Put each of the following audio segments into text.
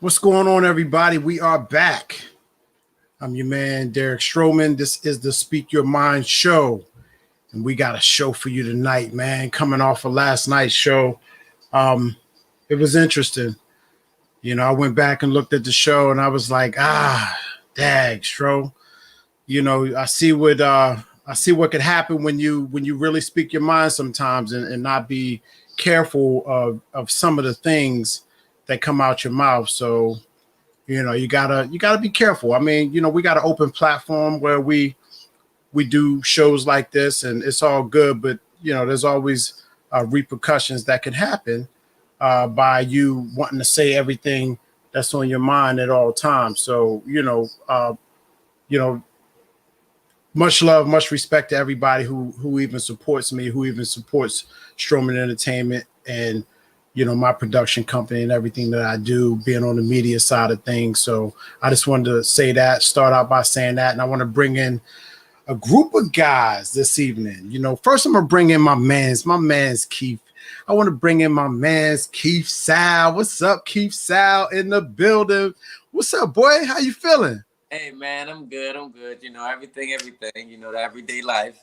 What's going on, everybody? We are back. I'm your man, Derek Stroman. This is the Speak Your Mind show. And we got a show for you tonight, man. Coming off of last night's show. It was interesting. I went back and looked at the show and I was like, dag, Stro. I see what could happen when you really speak your mind sometimes and not be careful of some of the things that come out your mouth. So, you gotta be careful. I mean, we got an open platform where we do shows like this and it's all good, but there's always repercussions that can happen by you wanting to say everything that's on your mind at all times. So, much love, much respect to everybody who even supports me, who even supports Stroman Entertainment and my production company and everything that I do, being on the media side of things. So I just wanted to say that, start out by saying that. And I want to bring in a group of guys this evening. First I'm going to bring in my man's Keith. I want to bring in my man's Keith Sal. What's up, Keith Sal in the building? What's up, boy? How you feeling? Hey, man, I'm good. Everything, the everyday life.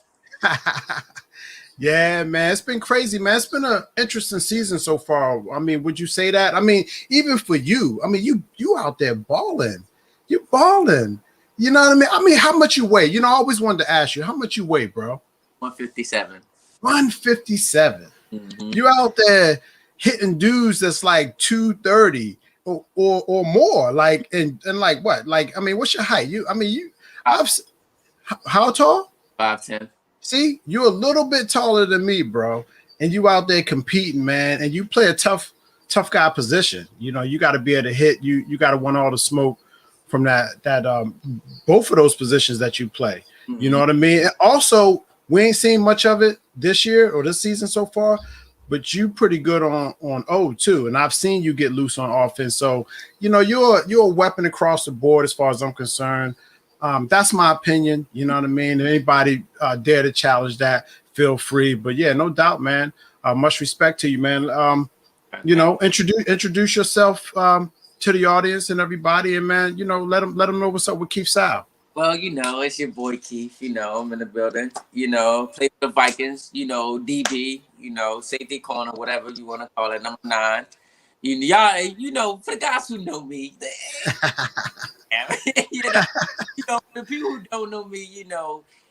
Yeah, man, it's been crazy, man. It's been an interesting season so far. I mean, would you say that? I mean, even for you, I mean, you out there balling. You balling. You know what I mean? I mean, how much you weigh? I always wanted to ask you, how much you weigh, bro? 157. 157. Mm-hmm. You out there hitting dudes that's like 230 or more. Like, and like what? Like, I mean, what's your height? How tall? 5'10". See, you're a little bit taller than me, bro, and you out there competing, man, and you play a tough guy position. You got to be able to hit. You got to want all the smoke from that both of those positions that you play. Mm-hmm. You know what I mean? And also, we ain't seen much of it this year or this season so far, but you pretty good on O too, and I've seen you get loose on offense. So you're a weapon across the board as far as I'm concerned. That's my opinion. You know what I mean? If anybody dare to challenge that, feel free. But yeah, no doubt, man. Much respect to you, man. Introduce yourself to the audience and everybody, and man, let them know what's up with Keith Sal. Well, it's your boy Keith. I'm in the building. Play for the Vikings. DB. Safety corner, whatever you want to call it. Number 9. Y'all. For the guys who know me. The people who don't know me,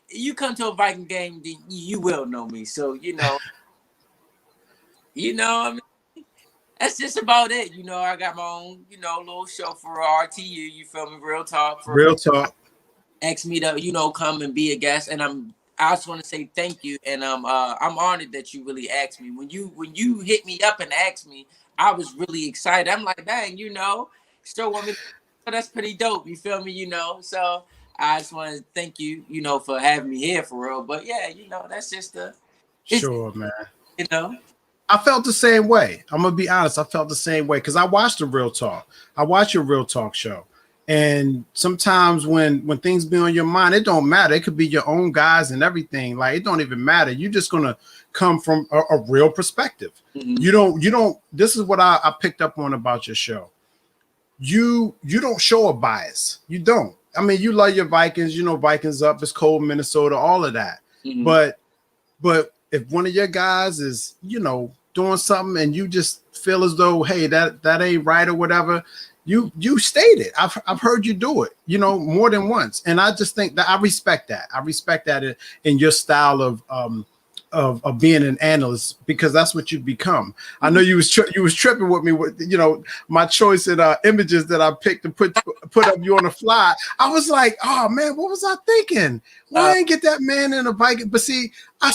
you come to a Viking game, you will know me. So, I mean, that's just about it. I got my own, little show for RTU. You feel me? Real talk. Real talk. Ask me to, come and be a guest, and I just want to say thank you, and I'm honored that you really asked me. When you hit me up and asked me, I was really excited. I'm like, dang, still want me. That's pretty dope. You feel me? So I just want to thank you, for having me here for real. But yeah, that's just sure, man. I felt the same way. I'm gonna be honest. I felt the same way because I watched the Real Talk. I watch your Real Talk show, and sometimes when things be on your mind, it don't matter. It could be your own guys and everything. Like it don't even matter. You're just gonna come from a real perspective. Mm-hmm. You don't. This is what I picked up on about your show. You don't show a bias. You don't. I mean, you love your Vikings. Vikings up. It's cold, Minnesota. All of that. Mm-hmm. But if one of your guys is doing something and you just feel as though, hey, that ain't right or whatever, you state it. I've heard you do it. More than once, and I just think that I respect that. I respect that in your style of being an analyst, because that's what you've become. I know you was tripping with me with my choice in images that I picked to put up you on the fly. I was like, oh man, what was I thinking? Well, I didn't get that man in a Viking. But see, I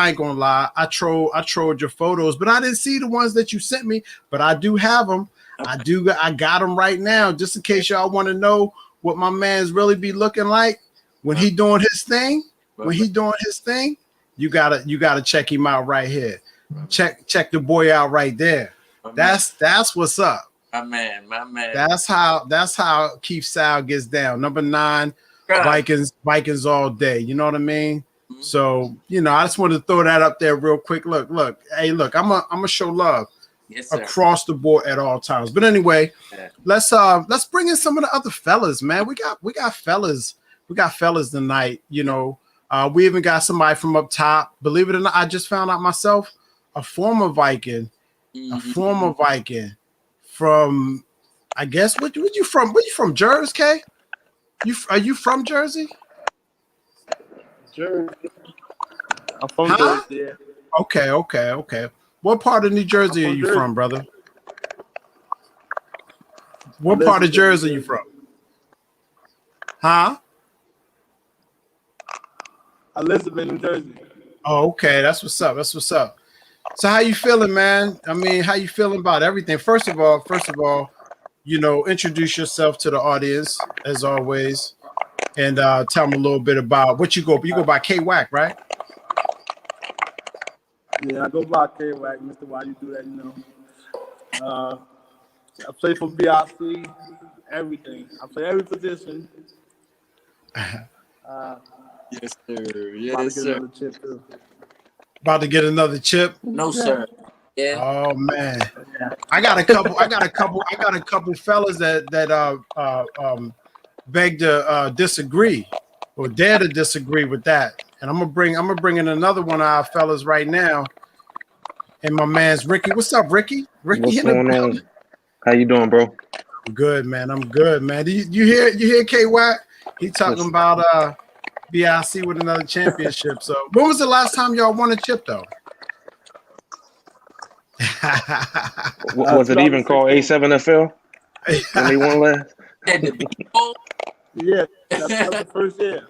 ain't gonna lie, I trolled your photos, but I didn't see the ones that you sent me. But I do have them. I got them right now, just in case y'all want to know what my man's really be looking like when he doing his thing. You gotta check him out right here. Check the boy out right there. That's what's up. My man. That's how Keith Sal gets down. Number 9, Vikings all day. You know what I mean? Mm-hmm. So I just wanted to throw that up there real quick. Look. Hey, look. I'm a show love. Yes, sir. across the board at all times. But anyway, let's bring in some of the other fellas, man. We got fellas tonight. You know, we even got somebody from up top. Believe it or not, I just found out myself, a former Viking, from, I guess, what you from? Where you from, Jersey, K? Are you from Jersey? Jersey. I'm from Jersey. Yeah. Okay. What part of New Jersey are you from, brother? What part of Jersey are you from? Huh? Elizabeth, New Jersey. Oh, okay. That's what's up. So how you feeling, man? I mean, how you feeling about everything? First of all, you know, introduce yourself to the audience as always, and tell them a little bit about what you go. You go by K-Wack, right? Yeah, I go by K-Wack, Mr. Why you do that, you know. I play for BRC, everything. I play every position. Yes, sir. Yes, sir. About to get another chip. No, sir. Yeah. Oh man, I got a couple fellas that beg to disagree or dare to disagree with that, and I'm gonna bring in another one of our fellas right now, and my man's Ricky. What's up, Ricky? What's going on? How you doing, bro? I'm good, man. Do you hear K-Watt? He talking about BIC with another championship. So when was the last time y'all won a chip though? Was it even called A7FL when they won last? Yeah, that's the first year.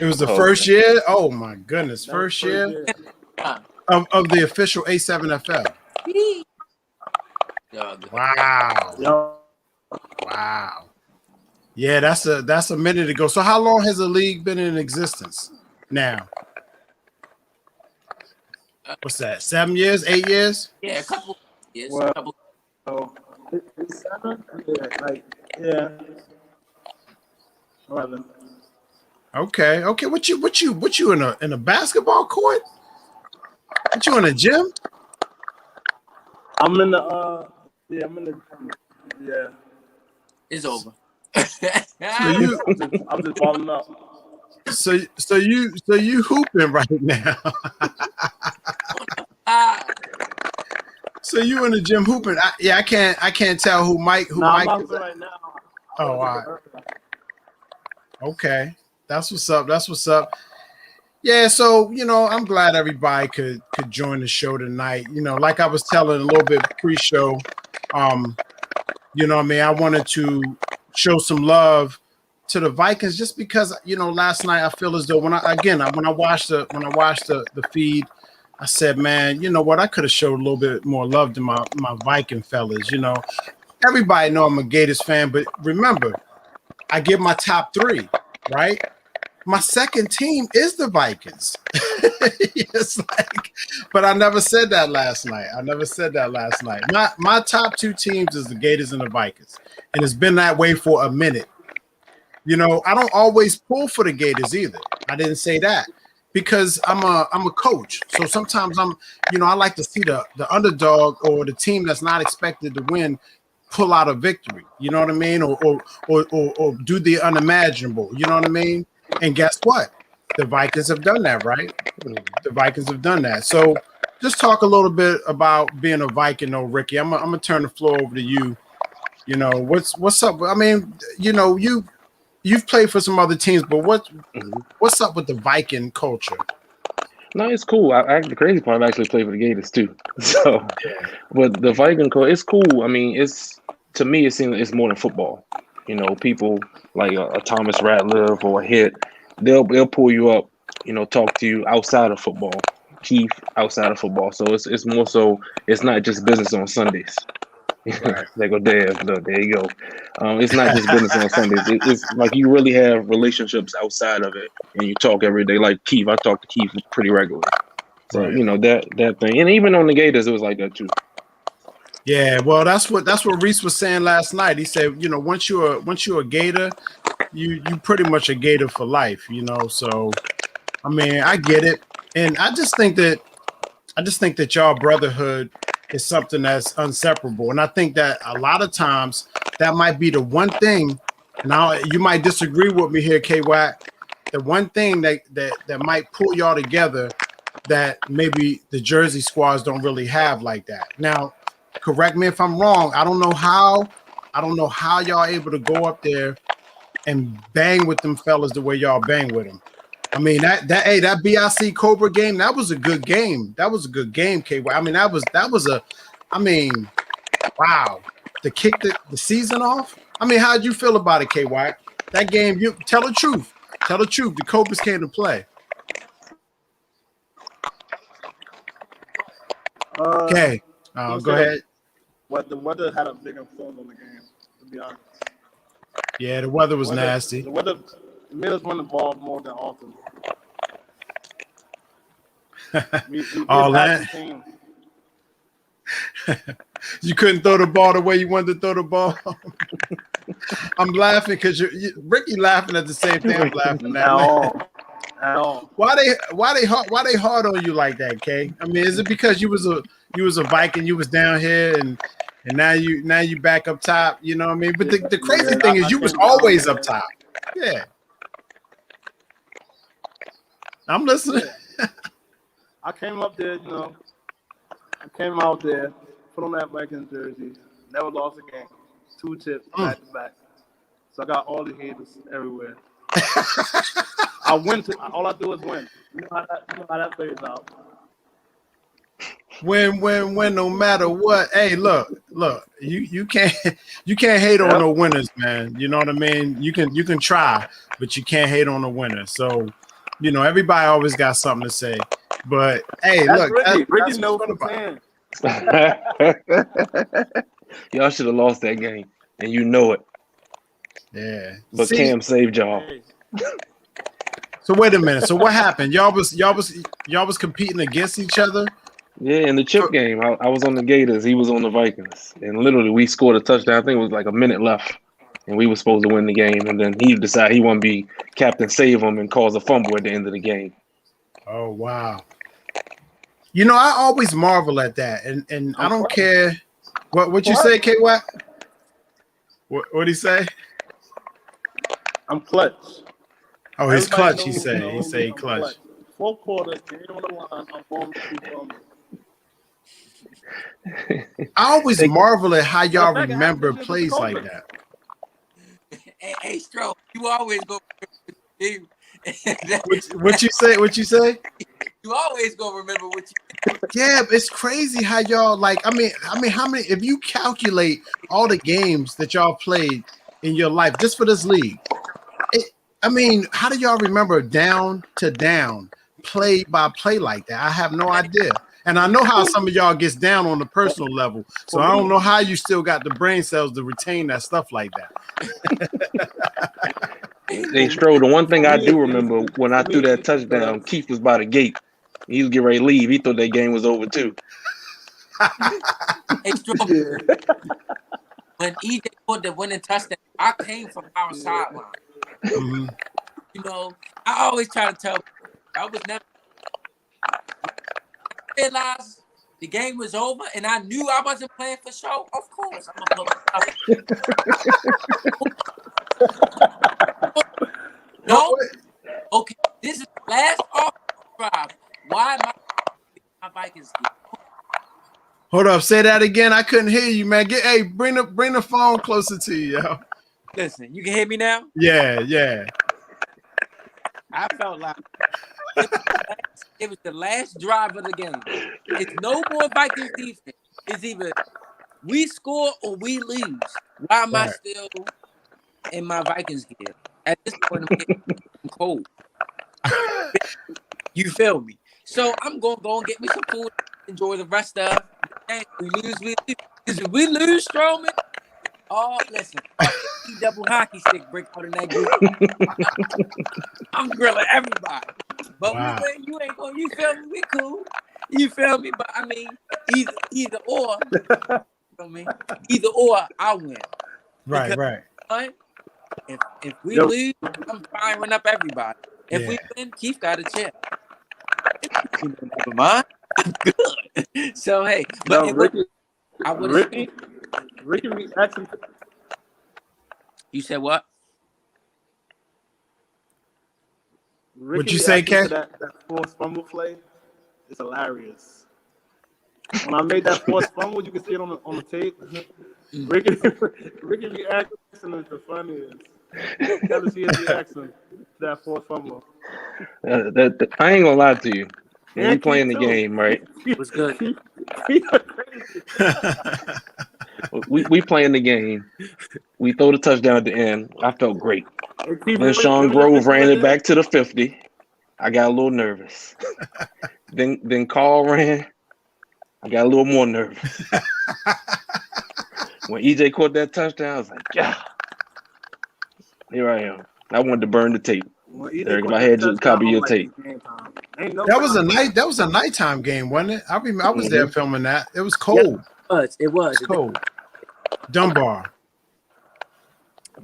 It was the first year? Oh my goodness. First year of the official A7FL. Wow. Wow. Yeah, that's a minute ago. So how long has the league been in existence now? What's that? 7 years? 8 years? Yeah, a couple years. Well, it's 7? Yeah. 11. Okay. What you in a basketball court? What you in a gym? I'm in the yeah. It's over. I'm just balling up. So you hooping right now. So you in the gym hooping? I can't tell who Mike. I'm right now. Oh, all right. Okay, that's what's up. Yeah, so you know, I'm glad everybody could join the show tonight. You know, like I was telling a little bit pre-show, you know what I mean, I wanted to show some love to the Vikings just because, you know, last night I feel as though when I watched the feed, I said, man, you know what, I could have showed a little bit more love to my Viking fellas. You know, everybody know I'm a Gators fan, but remember, I give my top 3, right? My second team is the Vikings. It's like, but I never said that last night. My top 2 teams is the Gators and the Vikings, and it's been that way for a minute. You know, I don't always pull for the Gators either. I didn't say that because I'm a coach. So sometimes I like to see the underdog or the team that's not expected to win pull out a victory. You know what I mean? Or do the unimaginable. You know what I mean? And guess what? The Vikings have done that, right? The Vikings have done that. So just talk a little bit about being a Viking, though, Ricky. I'm gonna turn the floor over to you. You know, what's up? I mean, you know, you've played for some other teams, but what's up with the Viking culture? No, it's cool. The crazy part, I've actually played for the Gators too. So, but the Viking culture, it's cool. I mean, to me, it seems it's more than football. You know, people like a Thomas Ratliff or a Hit, they'll pull you up, you know, talk to you outside of football. Keith outside of football. So it's more so it's not just business on Sundays. Right. They go, there you go. It's not just business on Sundays. It's like you really have relationships outside of it, and you talk every day. Like Keith, I talk to Keith pretty regularly. So you know that thing, and even on the Gators, it was like that too. Yeah, well, that's what Reese was saying last night. He said, you know, once you're a Gator, you pretty much a Gator for life. You know, so I mean, I get it, and I just think that y'all brotherhood is something that's inseparable. And I think that a lot of times that might be the one thing, and you might disagree with me here, K-Wack, the one thing that might pull y'all together that maybe the Jersey squads don't really have like that. Now, correct me if I'm wrong. I don't know how y'all able to go up there and bang with them fellas the way y'all bang with them. I mean, that BIC Cobra game, that was a good game. That was a good game, KY. I mean, wow. To kick the season off. I mean, how'd you feel about it, KY? That game, you tell the truth. Tell the truth. The Cobras came to play. Okay. Go ahead. The weather had a big influence on the game, to be honest. Yeah, the weather was nasty. The weather made us run the ball more than often. we All that. You couldn't throw the ball the way you wanted to throw the ball. I'm laughing because Ricky laughing at the same time. I'm laughing at all. Why they hard on you like that, K? I mean, is it because you was a Viking, you was down here and now you back up top, you know what I mean? But the crazy thing is you was always up top. Yeah. I'm listening. I came up there, I came out there, put on that Vikings jersey, never lost a game. 2 chips back to back. So I got all the haters everywhere. All I do is win. You know how that plays out. Win, no matter what. Hey, look, you can't hate on no winners, man. You know what I mean? You can try, but you can't hate on a winner. So, everybody always got something to say. But hey, look, Ricky knows what I'm saying. Y'all should have lost that game, and you know it. Yeah. But Cam saved y'all. So wait a minute. So what happened? Y'all was competing against each other? Yeah, in the chip game, I was on the Gators. He was on the Vikings, and literally we scored a touchdown. I think it was like a minute left, and we were supposed to win the game. And then he decided he wanted to be captain, save him, and cause a fumble at the end of the game. Oh wow. I always marvel at that, and I don't care what you say, KY. What'd he say? I'm clutch. Oh, he's clutch. He said he clutch. 4 quarters, game on the line. I'm going to I always marvel at how y'all remember plays like that. Hey, Stro, you always go. What you say? What you say? You always gonna remember what you. Yeah, it's crazy how y'all like. I mean, how many? If you calculate all the games that y'all played in your life just for this league, how do y'all remember down to down, play by play like that? I have no idea. And I know how some of y'all gets down on the personal level, so I don't know how you still got the brain cells to retain that stuff like that. Hey, Stro, the one thing I do remember when I threw that touchdown, Keith was by the gate. He was getting ready to leave. He thought that game was over too. Hey, Stro, when EJ put the winning touchdown, I came from our sideline. Mm-hmm. I always try to tell people, I was never realized the game was over and I knew I wasn't playing for show. Of course, I'm gonna play. No, okay. This is the last offensive drive. Why am my Vikings? Hold up, say that again. I couldn't hear you, man. Bring the phone closer to you, yo. Listen, you can hear me now? Yeah. I felt like it was the last drive of the game. It's no more Vikings defense. It's either we score or we lose. Why am I still in my Vikings gear? At this point, I'm cold. You feel me? So I'm going to go and get me some food, enjoy the rest of the game. We lose. If we lose, Strowman, listen, double hockey stick break out in that group. I'm grilling everybody. But we win, you ain't going, you feel me? We cool. You feel me? But I mean, either or, you feel me? Either or, I win. Right. If we lose, I'm firing up everybody. If we win, Keith got a chip. Never mind. I'm good. So hey, No, but I would have. Ricky reaction. You said what? What'd you say, reaction to Ken? that forced fumble play is hilarious. When I made that forced fumble, you can see it on the tape. Ricky reaction is the funniest. You never see his reaction to that forced fumble. I ain't gonna lie to you. When we And playing the too. game, right? Was good. Crazy. We playing the game. We throw the touchdown at the end. I felt great. Then Let Sean me just Grove ran finish it back to the 50. I got a little nervous. Then Carl ran. I got a little more nervous. When EJ caught that touchdown, I was like, yeah. Here I am. I wanted to burn the tape. Eric, if I had you copy your tape. That was a nighttime game, wasn't it? I remember I was there filming that. It was cold. It was cold. Dunbar.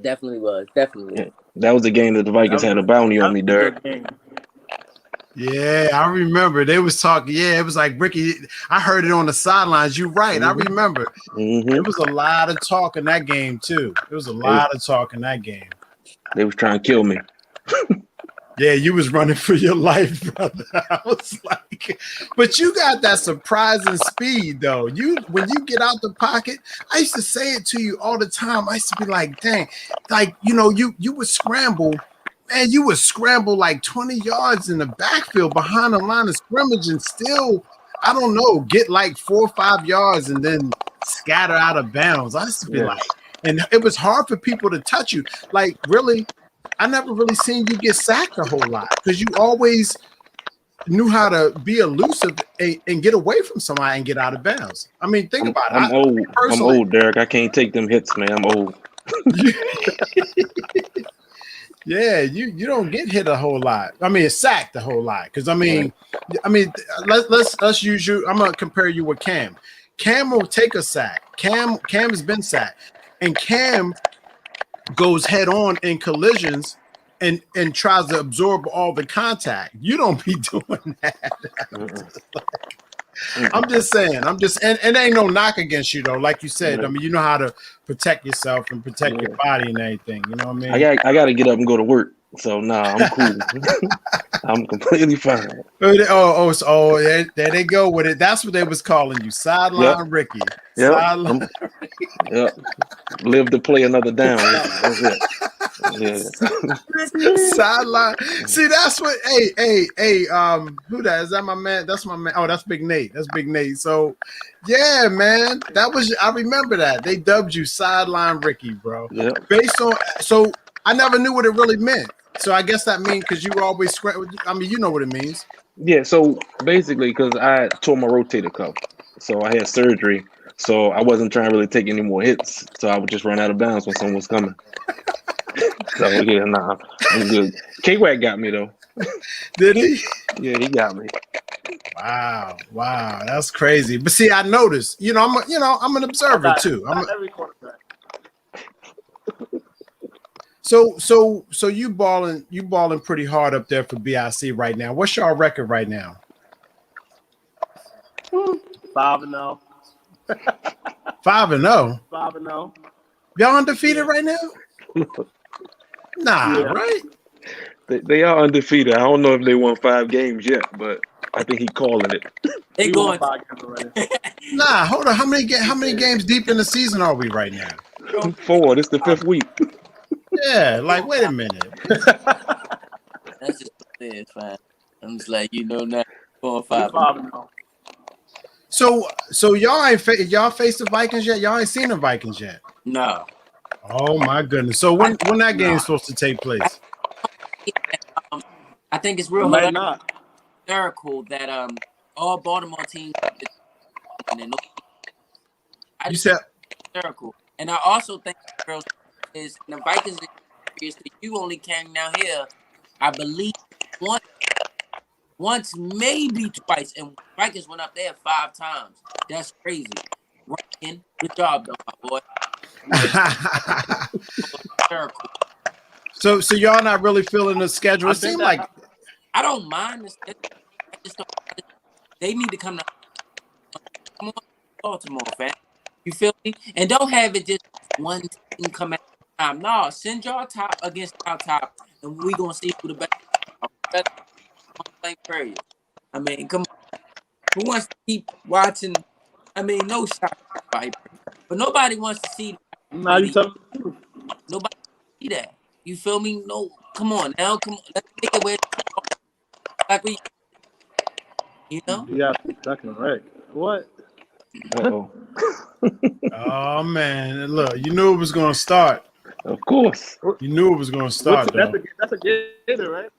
Definitely was. Definitely. Yeah, that was the game that the Vikings had a bounty on me, Derek. Yeah, I remember. They was talking. Yeah, it was like Ricky. I heard it on the sidelines. You're right. I remember. It was a lot of talk in that game too. It was a lot of talk in that game. They was trying to kill me. Yeah, you was running for your life, brother. I was like, but you got that surprising speed, though. When you get out the pocket, I used to say it to you all the time. I used to be like, dang, like, you would scramble. Man, you would scramble like 20 yards in the backfield behind the line of scrimmage and still, I don't know, get like 4 or 5 yards and then scatter out of bounds. I used to be like, and it was hard for people to touch you. Like, really, I never really seen you get sacked a whole lot because you always knew how to be elusive and get away from somebody and get out of bounds. I mean, think about it. I'm old. I'm old, Derek. I can't take them hits, man. I'm old. Yeah, you don't get hit a whole lot. I mean, sacked a whole lot because let's use you. I'm gonna compare you with Cam. Cam will take a sack. Cam has been sacked, and Cam goes head on in collisions and tries to absorb all the contact. You don't be doing that. I'm just saying. And it ain't no knock against you though. Like you said, I mean, you know how to protect yourself and protect your body and everything. You know what I mean? I gotta get up and go to work. So I'm cool. I'm completely fine. There they go with it. That's what they was calling you, sideline Ricky. Sideline. Yep. Live to play another down. That's it. Yeah. Sideline. See, that's what. Hey. Who that is? That my man? That's my man. Oh, that's Big Nate. That's Big Nate. So, yeah, man, that was. I remember that they dubbed you sideline Ricky, bro. Yeah. Based on. So I never knew what it really meant. So I guess that means because you were always. I mean, you know what it means. Yeah. So basically, because I tore my rotator cuff, so I had surgery. So I wasn't trying to really take any more hits. So I would just run out of bounds when someone was coming. So yeah, I'm good. K-Wack got me though. Did he? Yeah, he got me. Wow, that's crazy. But see, I noticed. I'm an observer too. So you balling pretty hard up there for BIC right now. What's your record right now? 5-0. 5-0. 5-0. Y'all undefeated right now? Nah, right? They are undefeated. I don't know if they won 5 games yet, but I think he's calling it. They going 5 games already. Nah, hold on. How many games deep in the season are we right now? 4. This is the 5th week. Yeah, like wait a minute. That's just it's fine. I'm just like now going 5-0. So y'all faced the Vikings yet? Y'all ain't seen the Vikings yet? No. Oh my goodness. So when that game's supposed to take place? I think it's real hysterical that all Baltimore teams you said hysterical. And I also think is the Vikings you only came down here, I believe once, maybe twice, and Vikings went up there 5 times. That's crazy. Ryan, good job, though, my boy. So y'all not really feeling the schedule. It seemed like I don't mind this. I just don't. They need to come to Come on, Baltimore, fam. You feel me? And don't have it just one team come at a time. No, send y'all top against our top, and we gonna see who the best. Best playing period. I mean, come on. Who wants to keep watching? I mean, no shot, Viper, but nobody wants to see. Now you tell me. Nobody see that. You feel me? No, come on now. Come on. Let's make it where like we, you know. Yeah, second right. What? Uh-oh. Oh man, look, you knew it was gonna start. Of course. You knew it was gonna start. That's a gator, right?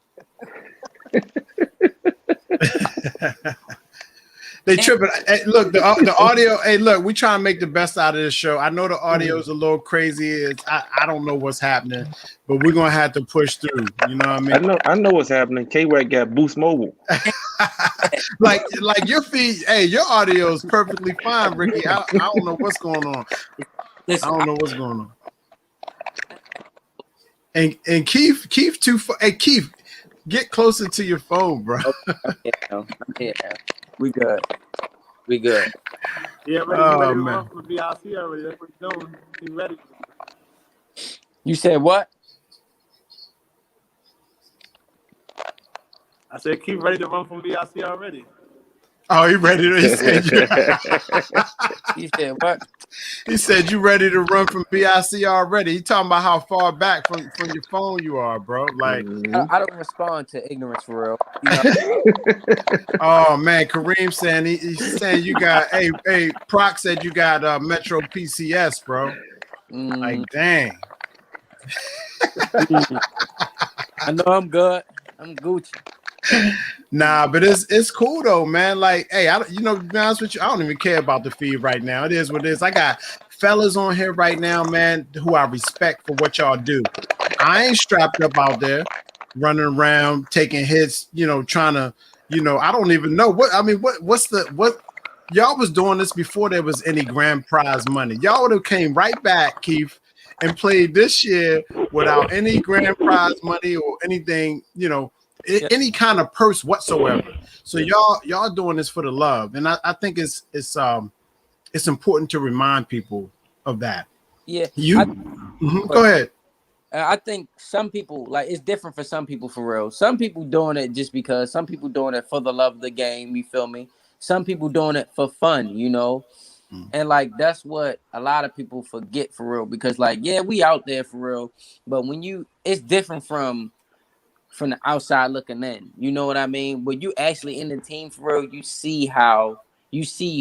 They tripping. Hey, look, the audio. Hey, look, we trying to make the best out of this show. I know the audio is a little crazy. I don't know what's happening, but we're gonna have to push through. You know what I mean? I know what's happening. K-Wack got Boost Mobile. like your feed. Hey, your audio is perfectly fine, Ricky. I don't know what's going on. Listen, I don't know what's going on. And Keith too. Hey, Keith, get closer to your phone, bro. I'm here now. We good. Yeah, ready to run from the BIC already. That's what he's doing. He's ready. You said what? I said, keep ready to run from BIC already. Oh, he ready to? He said, You said what? He said you ready to run from BIC already. He talking about how far back from your phone you are, bro. Like, I don't respond to ignorance for real. You know? oh man, Kareem saying he's saying you got. Hey, Proc said you got Metro PCS, bro. Like, dang. I know I'm good. I'm Gucci. Nah, but it's cool though, man. Like, hey, to be honest with you, I don't even care about the feed right now. It is what it is. I got fellas on here right now, man, who I respect for what y'all do. I ain't strapped up out there running around taking hits, trying to, I don't even know what y'all was doing this before there was any grand prize money. Y'all would have came right back, Keith, and played this year without any grand prize money or anything, any kind of purse whatsoever. So y'all doing this for the love, and I think it's important to remind people of that. Yeah, go ahead. I think some people, like, it's different for some people for real. Some people doing it just because. Some people doing it for the love of the game. You feel me? Some people doing it for fun. And like that's what a lot of people forget for real. Because like, yeah, we out there for real, but it's different from the outside looking in. You know what I mean? When you actually in the team for real, you see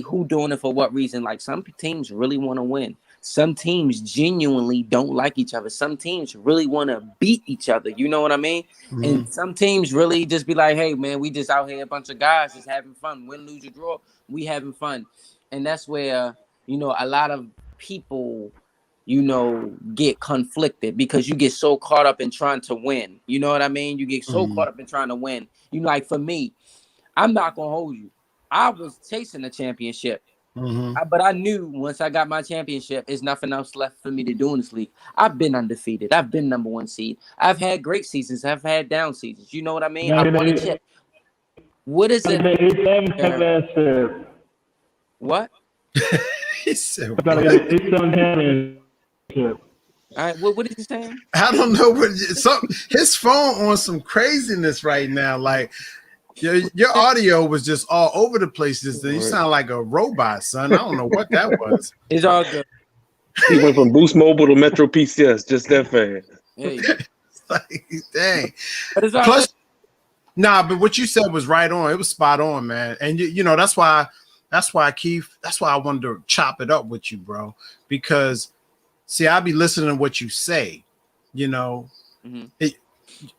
who doing it for what reason. Like some teams really want to win. Some teams genuinely don't like each other. Some teams really want to beat each other. You know what I mean? Mm-hmm. And some teams really just be like, hey, man, we just out here a bunch of guys just having fun. Win, lose, or draw, we having fun. And that's where, a lot of people get conflicted because you get so caught up in trying to win. You know what I mean? You get so caught up in trying to win. Like for me, I'm not going to hold you. I was chasing the championship, but I knew once I got my championship, there's nothing else left for me to do in this league. I've been undefeated. I've been number one seed. I've had great seasons. I've had down seasons. You know what I mean? I won a chip. What is it? What? He said, I gotta get an 8-7 championship. All right, what is he saying? I don't know, but his phone on some craziness right now. Like your audio was just all over the place. You sound like a robot, son. I don't know what that was. It's all good. He went from Boost Mobile to Metro PCS just that fast. Like, dang. But it's all Plus, good. Nah, but what you said was right on. It was spot on, man. And that's why, Keith, that's why I wanted to chop it up with you, bro. Because, see, I be listening to what you say,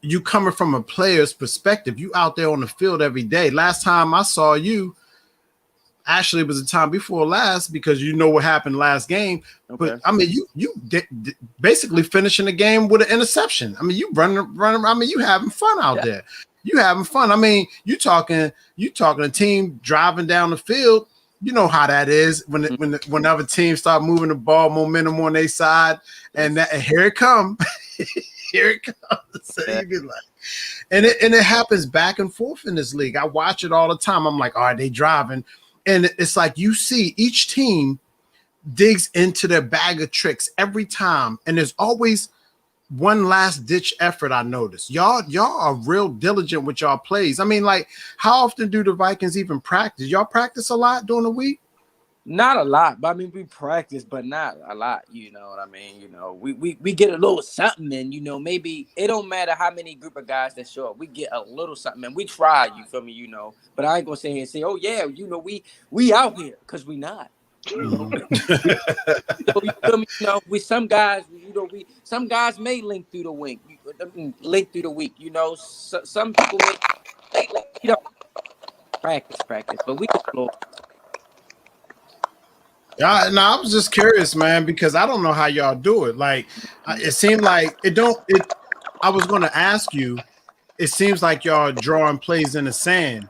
you coming from a player's perspective. You out there on the field every day. Last time I saw you, actually, it was the time before last because you know what happened last game. Okay. But, I mean, you basically finishing the game with an interception. I mean, you running. I mean, you having fun out there. You having fun. I mean, you talking a team driving down the field. You know how that is when other teams start moving the ball, momentum on their side, and here it comes. Here it comes. So you be like, and it happens back and forth in this league. I watch it all the time. I'm like, all right, they driving. And it's like you see each team digs into their bag of tricks every time, and there's always one last ditch effort. I noticed y'all are real diligent with y'all plays. I mean, like, how often do the Vikings even practice? Y'all practice a lot during the week? Not a lot, but I mean we practice, but not a lot. You know what I mean? You know, we get a little something, and you know, maybe it don't matter how many group of guys that show up. We get a little something, and we try. You feel me? You know, but I ain't gonna sit here and say, oh yeah, you know, we out here, because we not. You know, so you feel me? You know, with some guys, you know, some guys may link through the week, link through the week. You know, some people may link, you know, practice, but we explore. Yeah, no, I was just curious, man, because I don't know how y'all do it. Like, it seemed like it don't. It. I was going to ask you. It seems like y'all drawing plays in the sand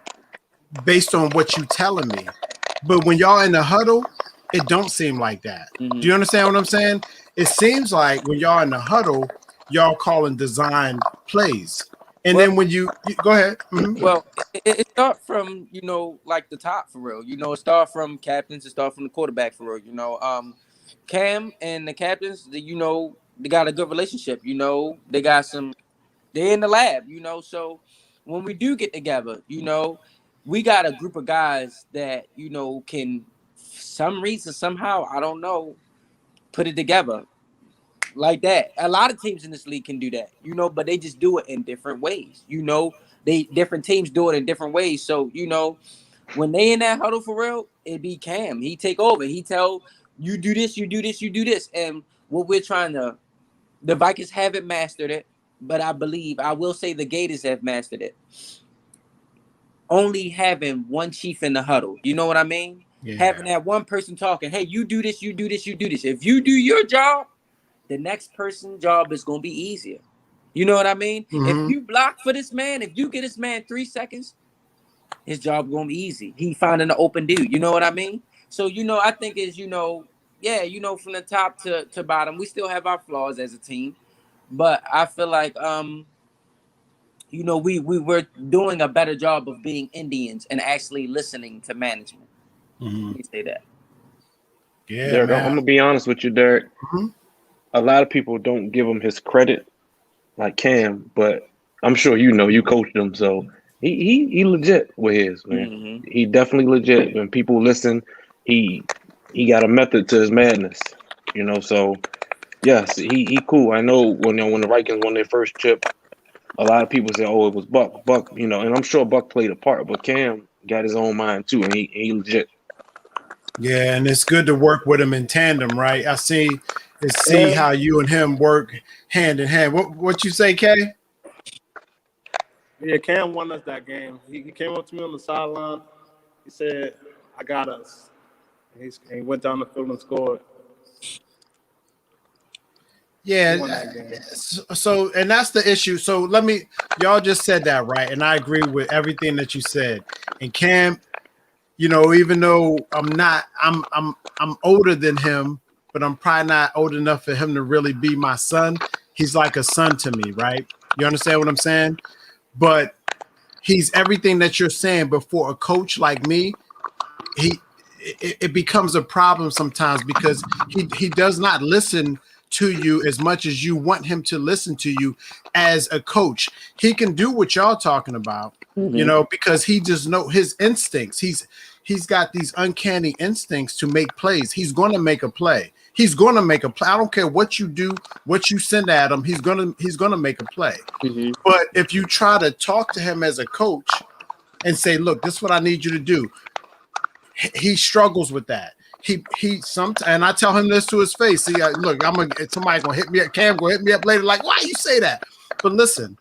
based on what you telling me, but when y'all in the huddle, it don't seem like that. Mm-hmm. Do you understand what I'm saying? It seems like when y'all in the huddle, y'all calling design plays, and then when you go ahead. Mm-hmm. Well, it start from, you know, like the top for real. You know, it start from captains, it start from the quarterback for real. You know, Cam and the captains, you know, they got a good relationship. You know, they're in the lab. You know, so when we do get together, you know, we got a group of guys that, you know, can some reason somehow, I don't know, put it together like that. A lot of teams in this league can do that, you know, but they just do it in different ways. You know, different teams do it in different ways. So, you know, when they in that huddle for real, it be Cam. He take over. He tell you do this, you do this, you do this. And what we're trying to, the Vikings haven't mastered it, but I will say the Gators have mastered it. Only having one chief in the huddle. You know what I mean? Yeah. Having that one person talking, hey, you do this, you do this, you do this. If you do your job, the next person's job is going to be easier. You know what I mean? Mm-hmm. If you block for this man, if you get this man 3 seconds, his job going to be easy. He finding an open dude. You know what I mean? So, you know, I think is, you know, yeah, you know, from the top to bottom, we still have our flaws as a team. But I feel like, you know, we were doing a better job of being Indians and actually listening to management. Mm-hmm. Let me say that. Yeah, Derek, man. I'm gonna be honest with you, Derek. Mm-hmm. A lot of people don't give him his credit, like Cam, but I'm sure you know you coached him, so he legit with his, man. Mm-hmm. He definitely legit. When people listen, he got a method to his madness, you know. So yes, he cool. I know when the Vikings won their first chip, a lot of people say, "Oh, it was Buck," you know, and I'm sure Buck played a part, but Cam got his own mind too, and he legit. Yeah, and it's good to work with him in tandem, right? I see how you and him work hand in hand. What you say, Kay? Yeah, Cam won us that game. He came up to me on the sideline. He said, "I got us." And he went down the field and scored. Yeah. So, and that's the issue. So y'all just said that, right? And I agree with everything that you said. And Cam, you know, even though I'm older than him, but I'm probably not old enough for him to really be my son. He's like a son to me, right? You understand what I'm saying? But he's everything that you're saying. But for a coach like me, it becomes a problem sometimes because he does not listen to you as much as you want him to listen to you as a coach. He can do what y'all talking about, you know, because he just know his instincts. He's got these uncanny instincts to make plays. He's going to make a play. He's going to make a play. I don't care what you do, what you send at him. He's going to make a play. Mm-hmm. But if you try to talk to him as a coach and say, look, this is what I need you to do, he struggles with that. And I tell him this to his face. See, look, somebody gonna hit me up. Cam gonna hit me up later. Like, why you say that? But listen,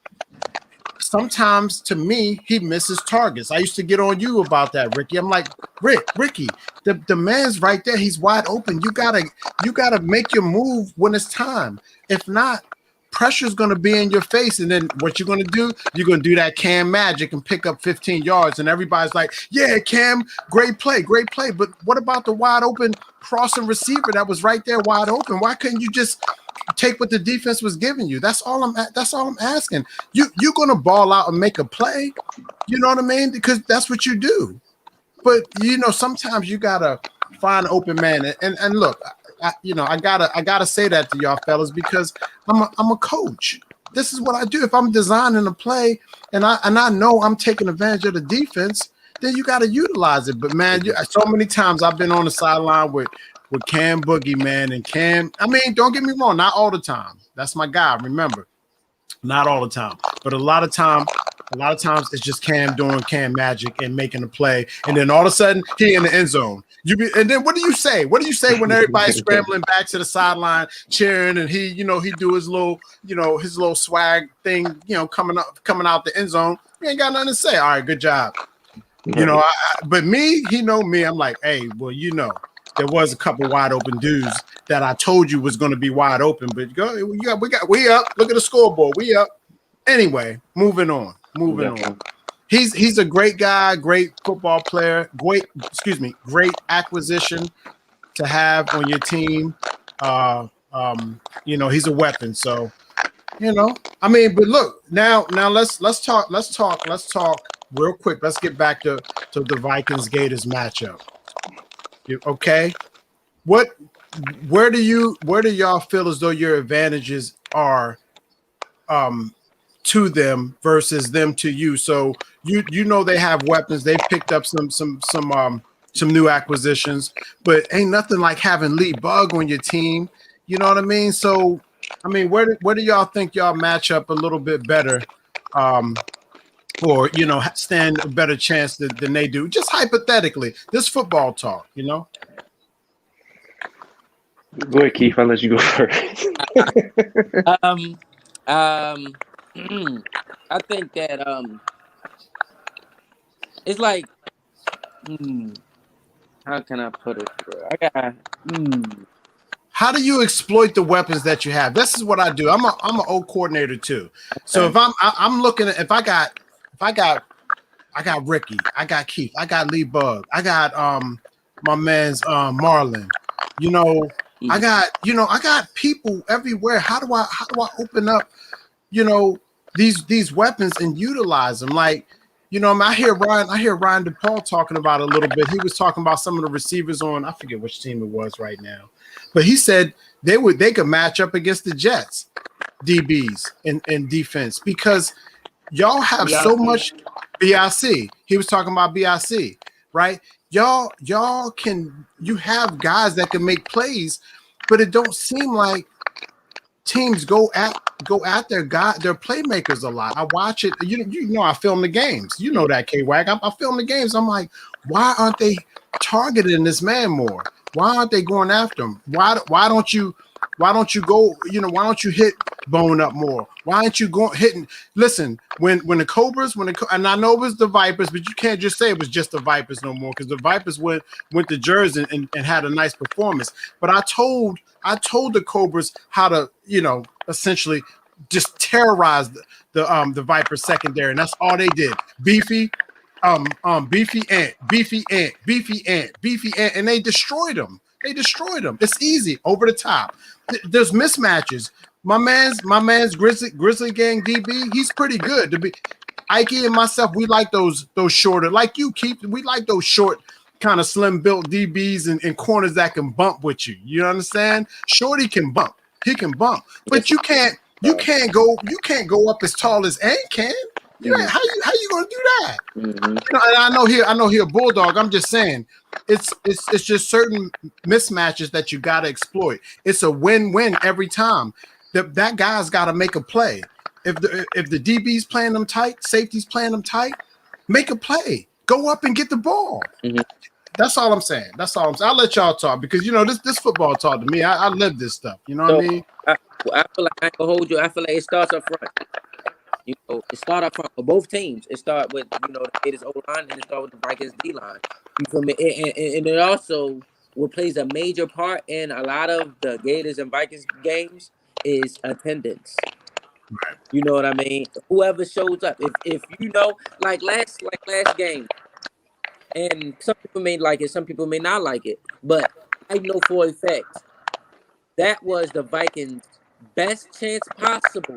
sometimes to me, he misses targets. I used to get on you about that, Ricky. I'm like, Ricky, the man's right there. He's wide open. You gotta make your move when it's time. If not, pressure's going to be in your face. And then what you're going to do, you're going to do that Cam magic and pick up 15 yards. And everybody's like, yeah, Cam, great play. But what about the wide open crossing receiver that was right there wide open? Why couldn't you just take what the defense was giving you? That's all I'm asking. You're going to ball out and make a play. You know what I mean? Because that's what you do. but sometimes you gotta find an open man. And look, I gotta say that to y'all fellas because I'm a coach. This is what I do. If I'm designing a play and I know I'm taking advantage of the defense, then you got to utilize it. But man, so many times I've been on the sideline with Cam Boogie, man, and Cam. I mean, don't get me wrong, not all the time. That's my guy. Remember, not all the time, but a lot of times it's just Cam doing Cam magic and making a play, and then all of a sudden he in the end zone. And then what do you say? What do you say when everybody's scrambling back to the sideline, cheering, and he do his little swag thing, coming out the end zone? He ain't got nothing to say. All right, good job. But me, he know me. I'm like, hey, well, there was a couple wide open dudes that I told you was going to be wide open, but we up. Look at the scoreboard. We up. Anyway, moving on. He's a great guy, great football player, great acquisition to have on your team. He's a weapon. So, I mean, but look, now let's talk real quick. Let's get back to the Vikings Gators matchup. Okay. Where do y'all feel as though your advantages are to them versus them to you? So they have weapons. They've picked up some new acquisitions, but ain't nothing like having Lee Bug on your team. You know what I mean? So I mean, where do y'all think y'all match up a little bit better, or stand a better chance than they do? Just hypothetically, this football talk, Go ahead, Keith. I'll let you go first. I think that it's like, how can I put it? How do you exploit the weapons that you have? This is what I do. I'm an old coordinator too. So if I'm looking at if I got Ricky, I got Keith, I got Lee Bug, I got my man's Marlon. I got people everywhere. How do I open up these weapons and utilize them? Like, I hear Ryan DePaul talking about it a little bit. He was talking about some of the receivers on, I forget which team it was right now, but he said they could match up against the Jets DBs in defense because y'all have so much BIC. He was talking about BIC, right? You have guys that can make plays, but it don't seem like teams go at their playmakers a lot. I watch it. I film the games. You know that, K-Wag. I film the games. I'm like, why aren't they targeting this man more? Why aren't they going after him? Why don't you go? Why don't you hit Bone up more? Why aren't you going hitting? Listen, when the Cobras, and I know it was the Vipers, but you can't just say it was just the Vipers no more because the Vipers went to Jersey and had a nice performance. But I told the Cobras how to essentially just terrorize the Vipers secondary, and that's all they did. Beefy ant, and they destroyed them. It's easy over the top. There's mismatches. My man's Grizzly Gang DB, he's pretty good. To be Ike and myself, we like those shorter, like you, Keith. We like those short, kind of slim built DBs and corners that can bump with you. You understand? Shorty can bump. He can bump, but you can't go up as tall as Ant can. How you gonna do that? Mm-hmm. And I know he a bulldog. I'm just saying, it's just certain mismatches that you got to exploit. It's a win-win every time. That guy's got to make a play. If the DB's playing them tight, safety's playing them tight, make a play. Go up and get the ball. Mm-hmm. That's all I'm saying. I'll let y'all talk because this football talk to me. I live this stuff. You know what I mean? I feel like I can hold you. I feel like it starts up front. It starts up front for both teams. It starts with the Gators O line and it starts with the Vikings D line. You feel me? And it also what plays a major part in a lot of the Gators and Vikings games is attendance. Right. You know what I mean? Whoever shows up. If like last game, and some people may like it, some people may not like it, but I know for a fact that was the Vikings' best chance possible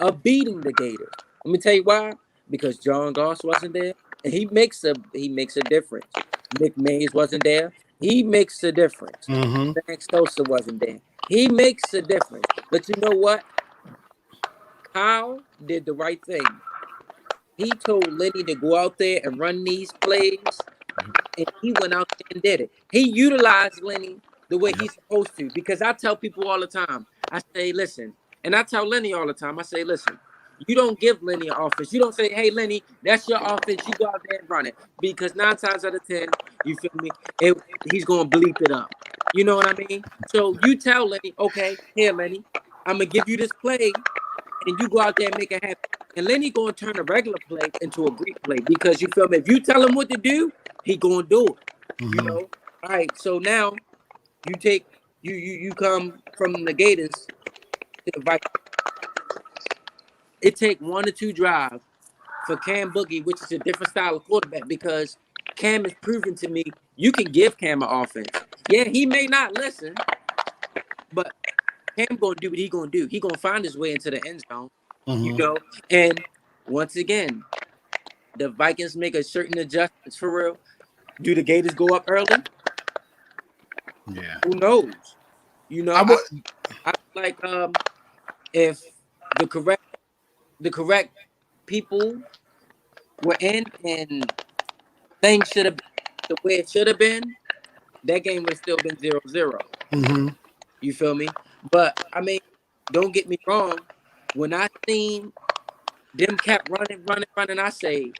of beating the Gators. Let me tell you why. Because John Goss wasn't there. He makes a difference. Nick Mays wasn't there. He makes a difference. Mm-hmm. Max Stoser wasn't there. He makes a difference. But you know what? Kyle did the right thing. He told Lenny to go out there and run these plays, and he went out there and did it. He utilized Lenny the way he's supposed to, because I tell people all the time, I say, listen, and I tell Lenny all the time, I say, listen, you don't give Lenny an offense. You don't say, hey, Lenny, that's your offense. You go out there and run it. Because 9 times out of 10, you feel me, he's going to bleep it up. You know what I mean? So you tell Lenny, okay, here, Lenny, I'm going to give you this play, and you go out there and make it happen. And Lenny going to turn a regular play into a Greek play, because you feel me, if you tell him what to do, he going to do it. Mm-hmm. You know? All right, so now you take, you come from the Gators to the Vikings. It take 1 or 2 drives for Cam Boogie, which is a different style of quarterback, because Cam has proven to me you can give Cam an offense. Yeah, he may not listen, but Cam gonna do what he gonna do. He gonna find his way into the end zone, you know. And once again, the Vikings make a certain adjustments for real. Do the Gators go up early? Yeah. Who knows? You know, I like if the correct people were in and things should have been the way it should have been, that game would have still been 0-0. Mm-hmm. You feel me? But I mean, don't get me wrong. When I seen them kept running, I say,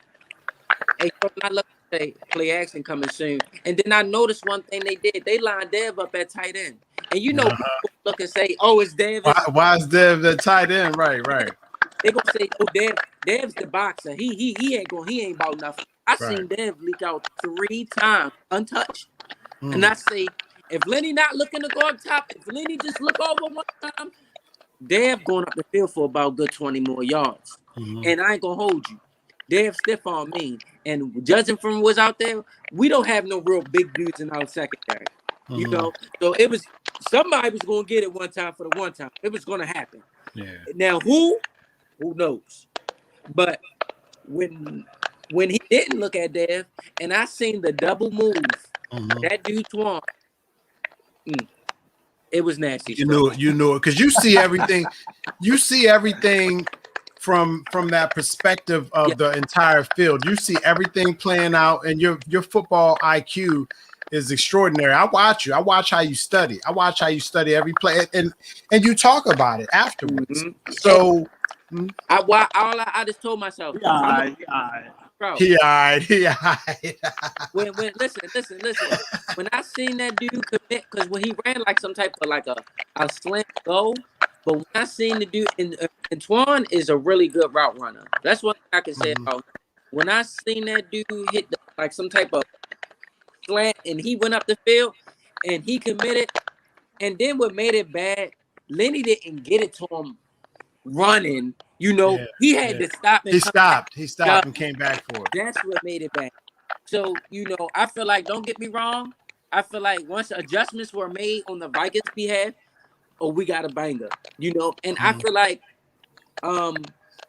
hey, I love to say play action coming soon. And then I noticed one thing they did. They lined Dev up at tight end. And you know, people look and say, oh, it's Dev. Why is Dev the tight end? Right. They gonna say, oh, Dev's the boxer. He ain't about nothing. I seen Dev leak out 3 times untouched. And I say, if Lenny not looking to go up top, if Lenny just look over one time, Dev going up the field for about good 20 more yards. And I ain't gonna hold you. Dev stiff on me. And judging from what's out there, we don't have no real big dudes in our secondary. You know? So it was somebody was gonna get it one time for the one time. It was gonna happen. Yeah. Now who knows? But when he didn't look at Dev, and I seen the double move, that dude Twan, it was nasty. You knew it because you see everything. You see everything from that perspective of the entire field. You see everything playing out, and your football IQ is extraordinary. I watch you. I watch how you study. I watch how you study every play, and you talk about it afterwards. So I just told myself, bro. He all right. when listen. When I seen that dude commit, because when he ran like some type of like a slant go, but when I seen the dude, and Twan is a really good route runner. That's one thing I can say about him. When I seen that dude hit like some type of slant, and he went up the field, and he committed, and then what made it bad, Lenny didn't get it to him running. You know, he had to stop. He stopped and came back for it. That's what made it bad. So, you know, I feel like, don't get me wrong, I feel like once adjustments were made on the Vikings behalf, we got a banger, you know. And I feel like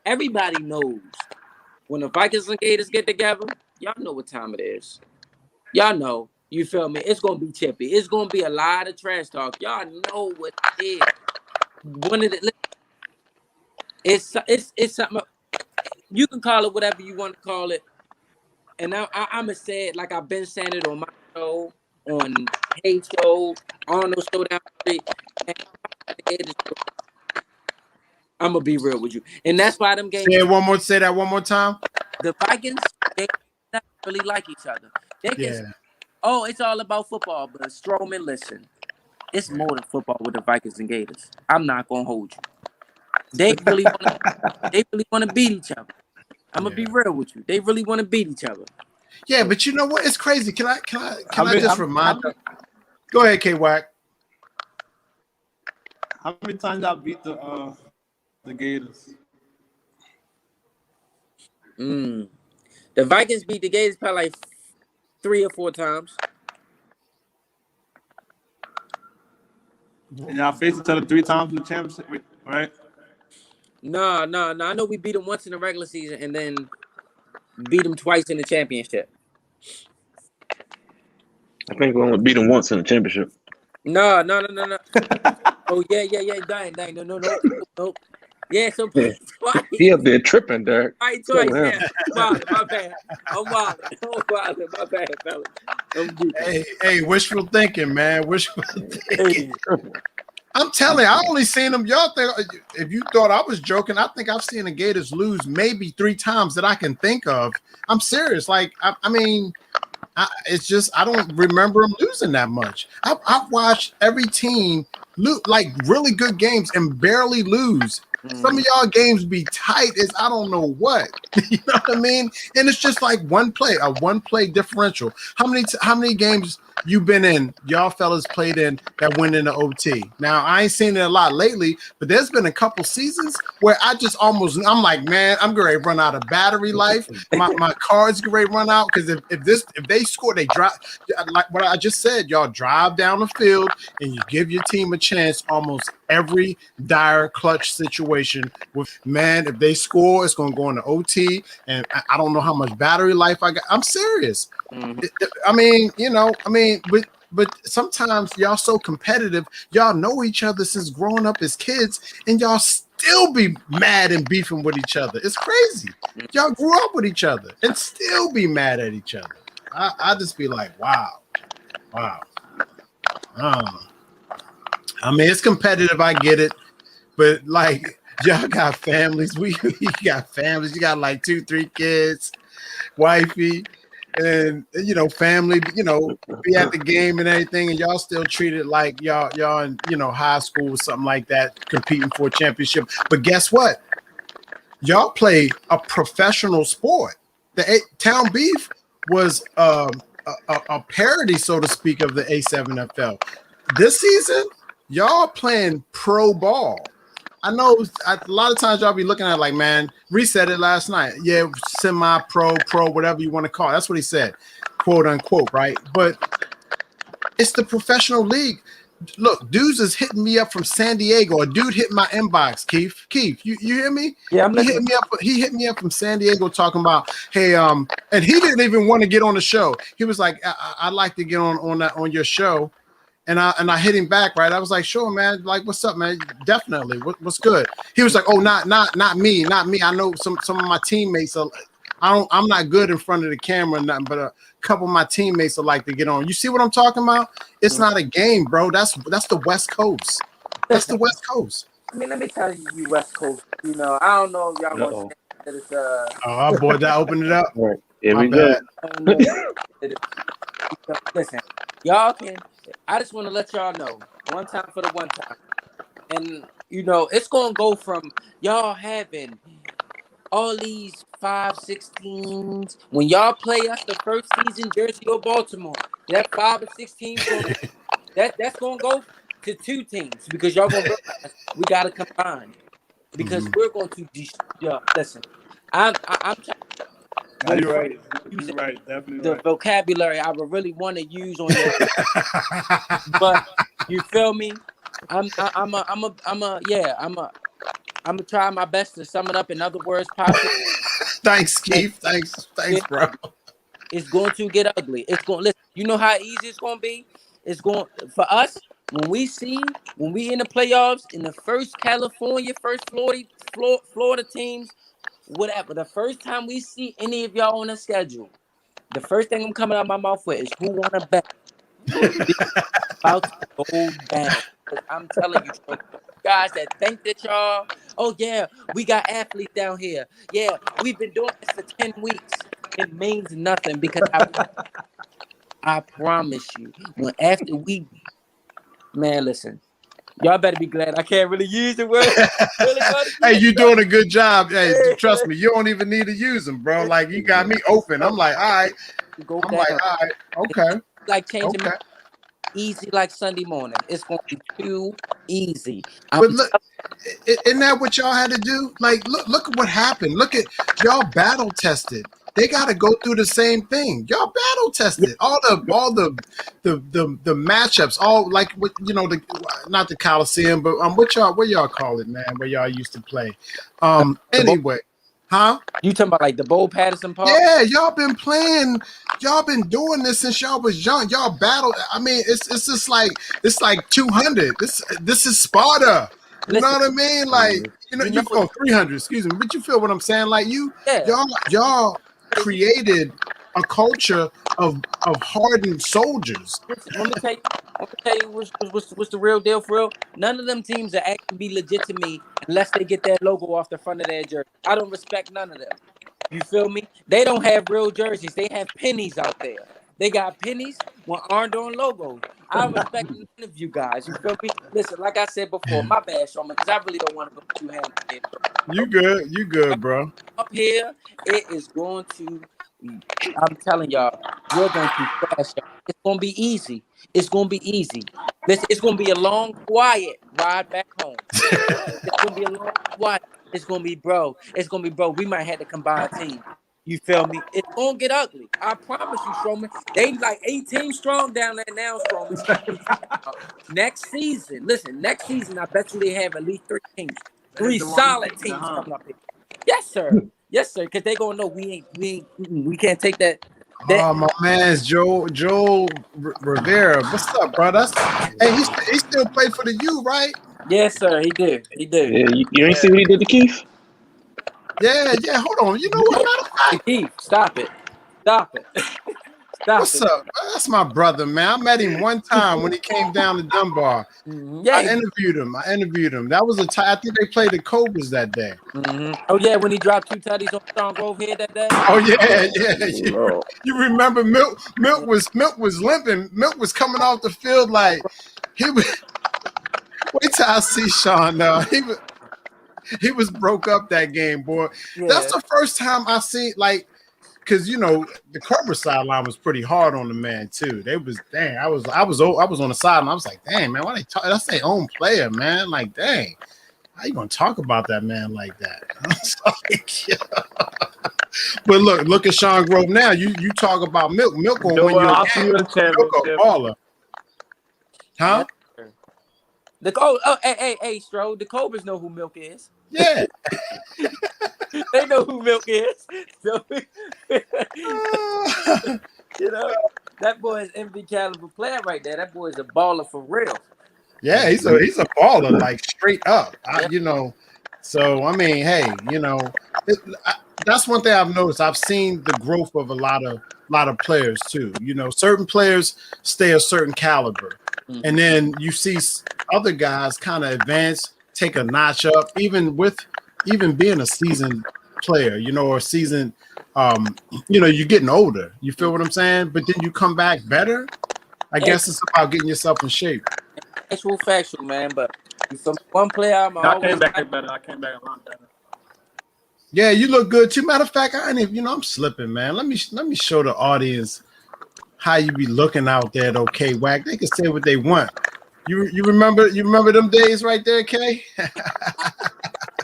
everybody knows when the Vikings and Gators get together, y'all know what time it is. Y'all know, you feel me? It's gonna be chippy. It's gonna be a lot of trash talk. Y'all know what it is. One of the it's something you can call it whatever you want to call it. And I'ma say it like I've been saying it on my show, on Hayes show, Arnold show down the street. I'm gonna be real with you, and that's why them games. Say that one more time. The Vikings, they not really like each other. They can, it's all about football, but Strowman, listen, it's more than football with the Vikings and Gators. I'm not gonna hold you. They really want to beat each other. I'm gonna be real with you. They really want to beat each other. Yeah, but you know what? It's crazy. Can I just remind you? Go ahead, K-Wack. How many times I beat the Gators? The Vikings beat the Gators probably like 3 or 4 times. And y'all faced each other 3 times in the championship, right? No. I know we beat them once in the regular season, and then beat them twice in the championship. I think we only beat them once in the championship. No. Oh yeah. Dang. No. Yeah, so Yeah. twice. He up there tripping, Derek. Twice. Yeah. My bad. I'm wilding. My bad, fellas. Hey, wishful thinking, man. Wishful thinking. Hey. I'm telling you, I only seen them. Y'all think if you thought I was joking, I think I've seen the Gators lose maybe 3 times that I can think of. I'm serious. Like, I mean, it's just I don't remember them losing that much. I've watched every team like really good games and barely lose. Some of y'all games be tight as I don't know what. You know what I mean? And it's just like a one play differential. How many games you been in, y'all fellas played in that went into OT? Now I ain't seen it a lot lately, but there's been a couple seasons where I'm like, man, I'm gonna run out of battery life. My car's gonna run out because if they score, they drive, like what I just said, y'all drive down the field and you give your team a chance almost every dire clutch situation. With man, if they score, it's gonna go into OT, and I don't know how much battery life I got. I'm serious. I mean, but sometimes y'all so competitive, y'all know each other since growing up as kids, and y'all still be mad and beefing with each other. It's crazy. Y'all grew up with each other and still be mad at each other. I just be like, wow. I mean, it's competitive. I get it, but like y'all got families. We got families. You got like 2-3 kids, wifey. And family, be at the game and everything, and y'all still treat it like y'all in high school or something like that, competing for a championship. But guess what? Y'all play a professional sport. The Town Beef was a parody, so to speak, of the A7FL. This season, y'all playing pro ball. I know a lot of times y'all be looking at it like, man, reset it last night. Yeah, semi-pro, pro, whatever you want to call it. That's what he said, quote unquote, right? But it's the professional league. Look, dudes is hitting me up from San Diego. A dude hit my inbox, Keith, you hear me? Yeah, he hit me up from San Diego talking about, hey, and he didn't even want to get on the show. He was like, I'd like to get on your show. And I hit him back, right? I was like, sure, man. Like, what's up, man? Definitely. What's good? He was like, oh, not me. I know some of my teammates I'm not good in front of the camera, nothing, but a couple of my teammates would like to get on. You see what I'm talking about? It's not a game, bro. That's the West Coast. That's the West Coast. I mean, let me tell you, West Coast. I don't know if y'all want to say that it's Oh boy, that opened it up. Right. Here we go. Listen, y'all can. I just want to let y'all know one time for the one time, and it's gonna go from y'all having all these 5-6 teams when y'all play us the first season, Jersey or Baltimore. That 5 or 6 teams, that's gonna go to 2 teams because y'all gonna realize we gotta combine because we're going to listen. I'm trying. You're right. You're right. Definitely the vocabulary I would really want to use on your, but you feel me? I'm gonna try my best to sum it up in other words possible. Thanks, Keith. Thanks, bro. It's going to get ugly. It's going. Listen, you know how easy it's going to be. It's going for us when we in the playoffs in the first California, first Florida teams. Whatever. The first time we see any of y'all on the schedule, the first thing I'm coming out of my mouth with is who want to bet. About to go down. I'm telling you, guys that think that y'all, oh yeah, we got athletes down here. Yeah, we've been doing this for 10 weeks. It means nothing because I promise you, listen. Y'all better be glad I can't really use the word. Hey, you're doing a good job. Hey, trust me, you don't even need to use them, bro. Like, you got me open. I'm like, all right. Okay. Like changing easy like Sunday morning. It's going to be too easy. But look, isn't that what y'all had to do? Like, look at what happened. Look at y'all battle tested. They got to go through the same thing. Y'all battle tested all the matchups, all like what not the Coliseum, but what y'all call it, man? Where y'all used to play. Anyway, Huh? You talking about like the Bo Patterson part? Yeah, y'all been playing. Y'all been doing this since y'all was young. Y'all battled. I mean, it's just like it's like 200. This is Sparta. You know Listen, what I mean? Like you know, 300. Excuse me, but you feel what I'm saying? Like yeah. y'all created a culture of hardened soldiers. Listen, let me tell you what's the real deal for real. None of them teams are actually be legit to me unless they get their logo off the front of their jersey. I don't respect none of them. You feel me? They don't have real jerseys. They have pennies out there. They got pennies with aren't on logos. I respect none of you guys. You feel me? Listen, like I said before, my bad, Showman, because I really don't want to go too ham here. You good, bro. Up here, it is going to. I'm telling y'all, we're going to crash. It's going to be easy. It's going to be easy. It's going to be a long, quiet ride back home. It's going to be a long, quiet. It's going to be, bro. It's going to be, bro. We might have to combine team. You feel me? It's going to get ugly. I promise you, Strowman. They like 18 strong down there now, Strowman. Next season, listen, next season, I bet you they have at least 3 teams. 3 solid teams coming up here. Yes, sir. Yes, sir. Because they gonna know we can't take that. Oh, my man's Joe Rivera. What's up, bro? Hey, he still play for the U, right? Yes, sir. He did. Yeah, you ain't see what he did to Keith? Yeah. Hold on. You know what? Matter of fact, Keith, stop it. what's up? That's my brother, man. I met him one time when he came down to Dunbar. Yeah, I interviewed him. That was I think they played the Cobras that day. Oh yeah, when he dropped 2 tutties on Strong Grove here that day. Oh yeah. You remember Milk was limping. Milk was coming off the field like he was. Wait till I see Sean. He was broke up that game, boy. Yeah. That's the first time I seen like. Because the Cobra sideline was pretty hard on the man too. They was dang. I was on the sideline. I was like, dang man, why they talk? That's their own player, man. Like, dang, how you gonna talk about that man like that? I was like, yeah. But look at Sean Grove now. You talk about Milk. Milk gonna win you a game. Milk a baller. Huh? Hey, Stro. The Cobras know who Milk is. Yeah. They know who Milk is. So, that boy is MVP caliber player right there. That boy is a baller for real. Yeah, he's a baller, like straight up. So I mean, hey, that's one thing I've noticed. I've seen the growth of a lot of players too. Certain players stay a certain caliber, and then you see other guys kind of advance, take a notch up, even being a seasoned player, or seasoned, you're getting older. You feel what I'm saying? But then you come back better. I guess it's about getting yourself in shape. Factual, man. But from one player, I came back better. I came back a lot better. Yeah, you look good too. Matter of fact, I'm slipping, man. Let me show the audience how you be looking out there, though, K-Wack. They can say what they want. You remember them days right there, K?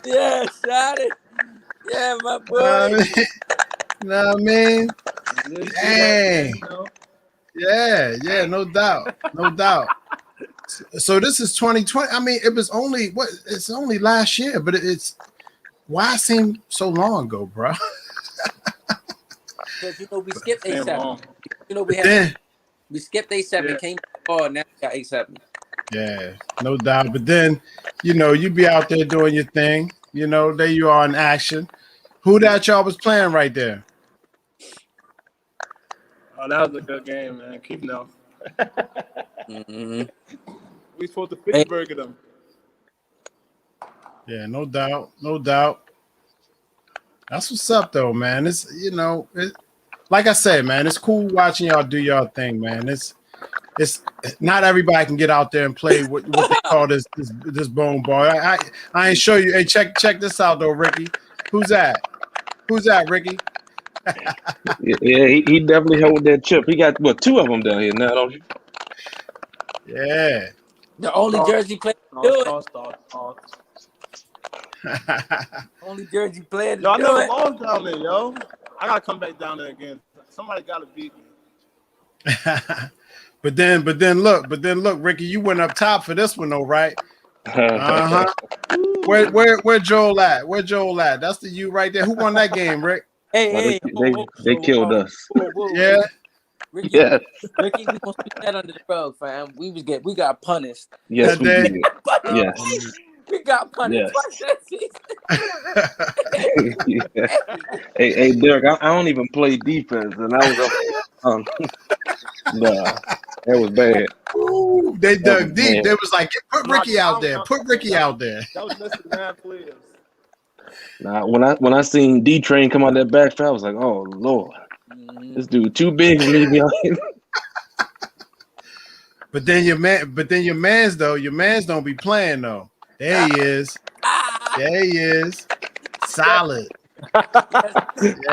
Yeah, shot it. Yeah, my boy. Know what I mean? Dang. Yeah, no doubt. So this is 2020. I mean, it was only it's only last year, but it's why it seemed so long ago, bro? Because we skipped A7. We skipped A7, came now we got A7. Yeah, no doubt. But then, you be out there doing your thing. There you are in action. Who that y'all was playing right there? Oh, that was a good game, man. Keep no. We supposed to Pittsburgh them. Yeah, no doubt. That's what's up, though, man. It's like I said, man. It's cool watching y'all do y'all thing, man. It's not everybody can get out there and play what they call this bone ball. I ain't show you. Hey, check this out though, Ricky. Who's that, Ricky? Yeah, he definitely hold that chip. He got 2 of them down here now, don't you? Yeah. The only jersey player to do it. Only jersey player to do it. Y'all never lost down there, yo. I gotta come back down there again. Somebody gotta beat me. But then look, Ricky, you went up top for this one though, right? Uh-huh. Where Joel at? Where Joel at? That's the you right there. Who won that game, Rick? Hey, They killed us. Yeah. Ricky, Yes. Ricky, we gonna sweep that under the rug, fam. We got punished. Yes, we That did. Punished. Yes. We got punished Yes. twice that season. Yeah. Hey, Derek, I don't even play defense, and I was up. Nah, that was bad. Ooh, they That was dug deep. bad. They was like, put Ricky out there. Put Ricky out there. That was missing 9 players. Nah, when I seen D Train come out that backfield, I was like, oh Lord, this dude too big for me to be on him. But then your man's don't be playing though. There he is. There he is. Solid.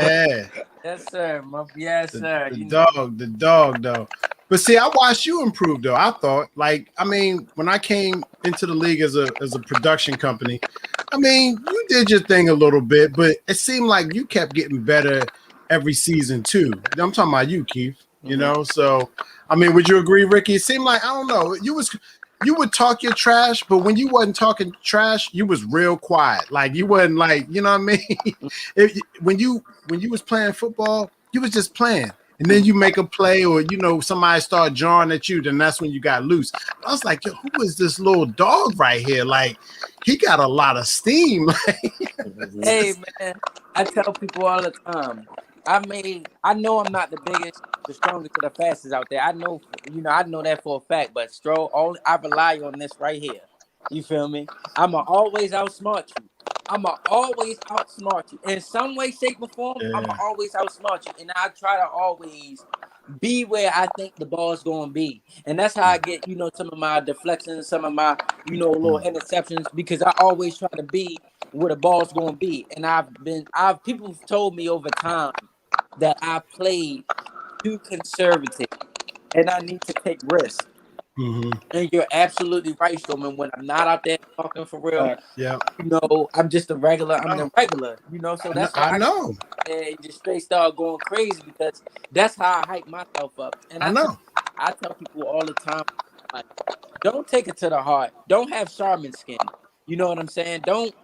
Yeah. Yes, sir. Yes, sir. The dog though. But see, I watched you improve though. I thought, when I came into the league as a production company, you did your thing a little bit, but it seemed like you kept getting better every season too. I'm talking about you, Keith. You know, so would you agree, Ricky? It seemed like, I don't know, you would talk your trash, but when you wasn't talking trash, you was real quiet. Like you wasn't like, you know what I mean? When you was playing football, you was just playing. And then you make a play or, somebody start jawing at you, then that's when you got loose. I was like, yo, who is this little dog right here? Like, he got a lot of steam. Hey, man, I tell people all the time, I know I'm not the biggest, the strongest, or the fastest out there. I know that for a fact, but I rely on this right here. You feel me? I'ma always outsmart you. In some way, shape, or form. Yeah. I'ma always outsmart you, and I try to always be where I think the ball's gonna be, and that's how I get some of my deflections, some of my little interceptions, because I always try to be where the ball's gonna be. And people have told me over time that I played too conservative, and I need to take risks. Mm-hmm. And you're absolutely right, Strowman. When I'm not out there talking for real, yeah, I'm just the regular. I'm the regular, So that's why I know. And just straight start going crazy, because that's how I hype myself up. And I know. I tell people all the time, like, don't take it to the heart. Don't have Charmin skin. You know what I'm saying? Don't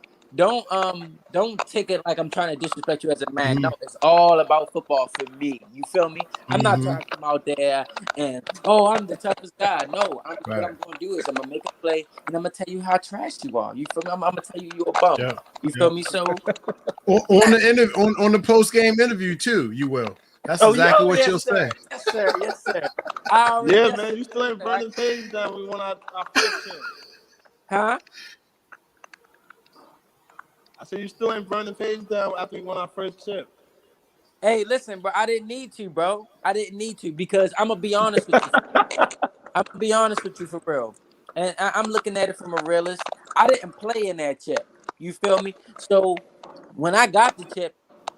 take it like I'm trying to disrespect you as a man. No, it's all about football for me. You feel me? I'm not trying to come out there and I'm the toughest guy. No, what I'm gonna do is I'm gonna make a play and I'm gonna tell you how trash you are. You feel me? I'm gonna tell you you're a bum. Yeah. You feel me? So on the post game interview too, you will. That's exactly what you'll say. Yes, sir. Yes, sir. Man, you still ain't burning page down. We won our first chip. Huh? I said you still ain't burning page down after we won our first chip. Hey, listen, bro. I didn't need to, bro. I didn't need to, because I'm gonna be honest with you. I'm gonna be honest with you for real, and I'm looking at it from a realist. I didn't play in that chip. You feel me? So when I got the chip,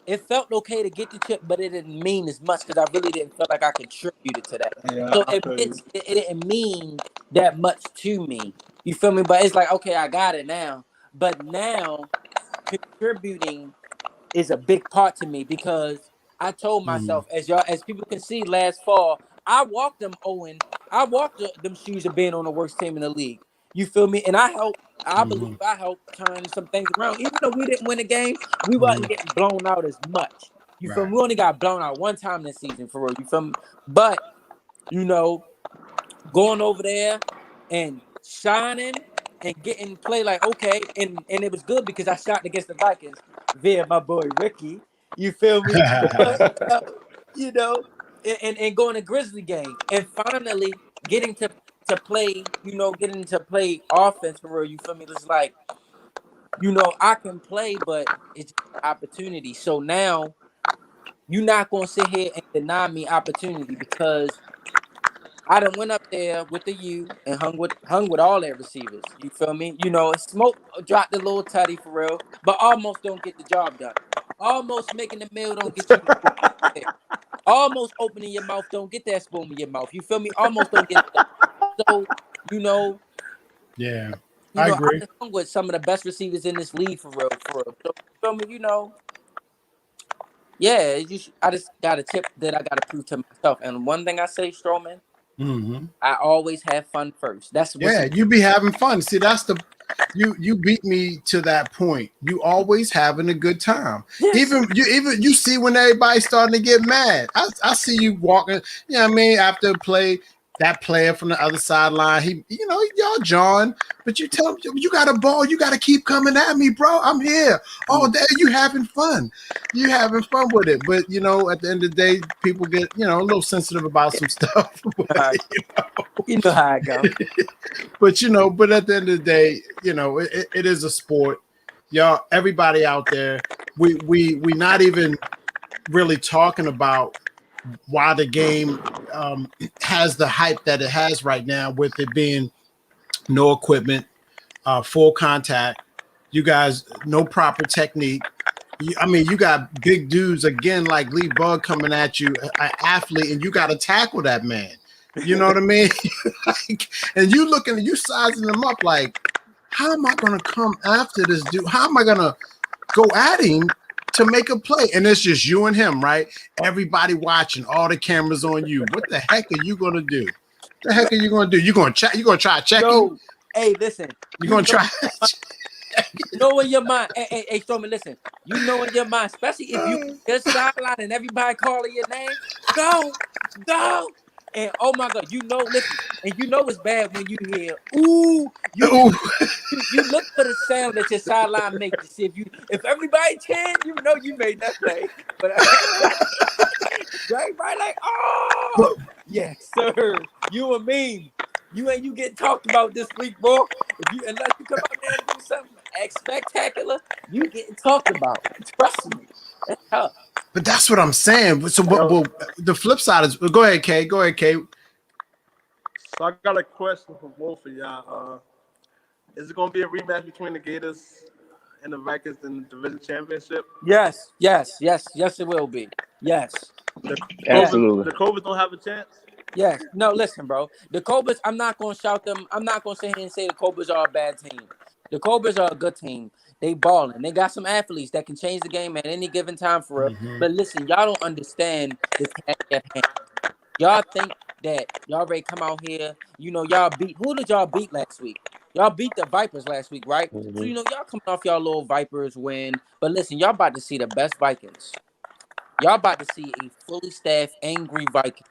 it felt okay to get the chip, but it didn't mean as much because I really didn't feel like I contributed to that. Yeah, so it didn't mean that much to me. You feel me? But it's like, okay, I got it now. But now contributing is a big part to me, because I told myself, as people can see, last fall, I walked them them shoes of being on the worst team in the league. You feel me? And I believe I helped turn some things around. Even though we didn't win the game, we wasn't getting blown out as much. You feel me? We only got blown out one time this season, for real. You feel me? But, going over there and shining and getting play like, okay, and it was good because I shot against the Vikings via my boy Ricky. You feel me? And going to Grizzly game and finally getting to play, getting to play offense for real. You feel me? It's like, I can play, but it's opportunity. So now you're not gonna sit here and deny me opportunity, because I done went up there with the U and hung with all their receivers. You feel me? Smoke dropped the little tutty for real, but almost don't get the job done. Almost making the meal don't get you the spoon. Almost opening your mouth don't get that spoon in your mouth. You feel me? Almost don't get that. So, yeah, I agree. I hung with some of the best receivers in this league for real. So, you feel me? Yeah, I just got a tip that I got to prove to myself. And one thing I say, Strowman, I always have fun first. That's you be having fun. See, that's the you beat me to that point. You always having a good time. Yes. Even you see when everybody's starting to get mad. I see you walking. You know what I mean? After a play, that player from the other sideline, y'all John, but you tell him you got a ball. You got to keep coming at me, bro. I'm here all day. You having fun. You having fun with it. But at the end of the day, people get a little sensitive about some stuff. But, You know how I go. but at the end of the day, it is a sport. Y'all, everybody out there, we not even really talking about why the game has the hype that it has right now, with it being no equipment, full contact. You guys, no proper technique. You got big dudes again like Lee Bug coming at you, an athlete, and you got to tackle that man. You know what I mean? And you sizing him up like, how am I going to come after this dude? How am I going to go at him to make a play? And it's just you and him, right? Everybody watching, all the cameras on you. What the heck are you going to do? The heck are you going to do? You going to try checking? No. Hey, listen. You going to try? You know in your mind, hey, Stormy, listen. You know in your mind, especially if you just sideline and everybody calling your name, go. And oh my God, listen, and it's bad when you hear, ooh, you look for the sound that your sideline makes to see if everybody chant, you made that play. But everybody like, oh, yes, sir. You and me. You get talked about this week, bro. Unless you come out there and do something spectacular, you getting talked about. Trust me, that's tough. But that's what I'm saying. So, the flip side is, go ahead, Kay. So I got a question for both of y'all. Is it going to be a rematch between the Gators and the Vikings in the division championship? Yes, it will be. Yes. Absolutely. The Cobras don't have a chance? Yes. No, listen, bro. The Cobras, I'm not going to shout them. I'm not going to sit here and say the Cobras are a bad team. The Cobras are a good team. They balling. They got some athletes that can change the game at any given time for real. Mm-hmm. But listen, y'all don't understand the task at hand. Y'all think that y'all ready to come out here. Y'all who did y'all beat last week? Y'all beat the Vipers last week, right? Mm-hmm. So, y'all coming off y'all little Vipers win. But listen, y'all about to see the best Vikings. Y'all about to see a fully staffed, angry Viking.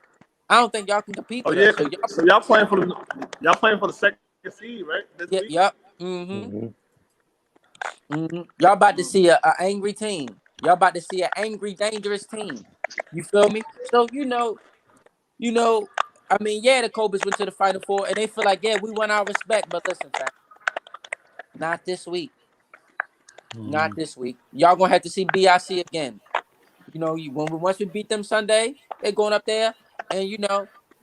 I don't think y'all can compete with us. So y'all playing for the second seed, right? This week? Yep. Mm-hmm. Y'all about to see an angry team. Y'all about to see an angry, dangerous team. You feel me? So I mean, the Cobras went to the Final Four, and they feel like, we won our respect. But listen, fam, not this week. Not this week. Y'all gonna have to see BIC again. Once we beat them Sunday, they're going up there, and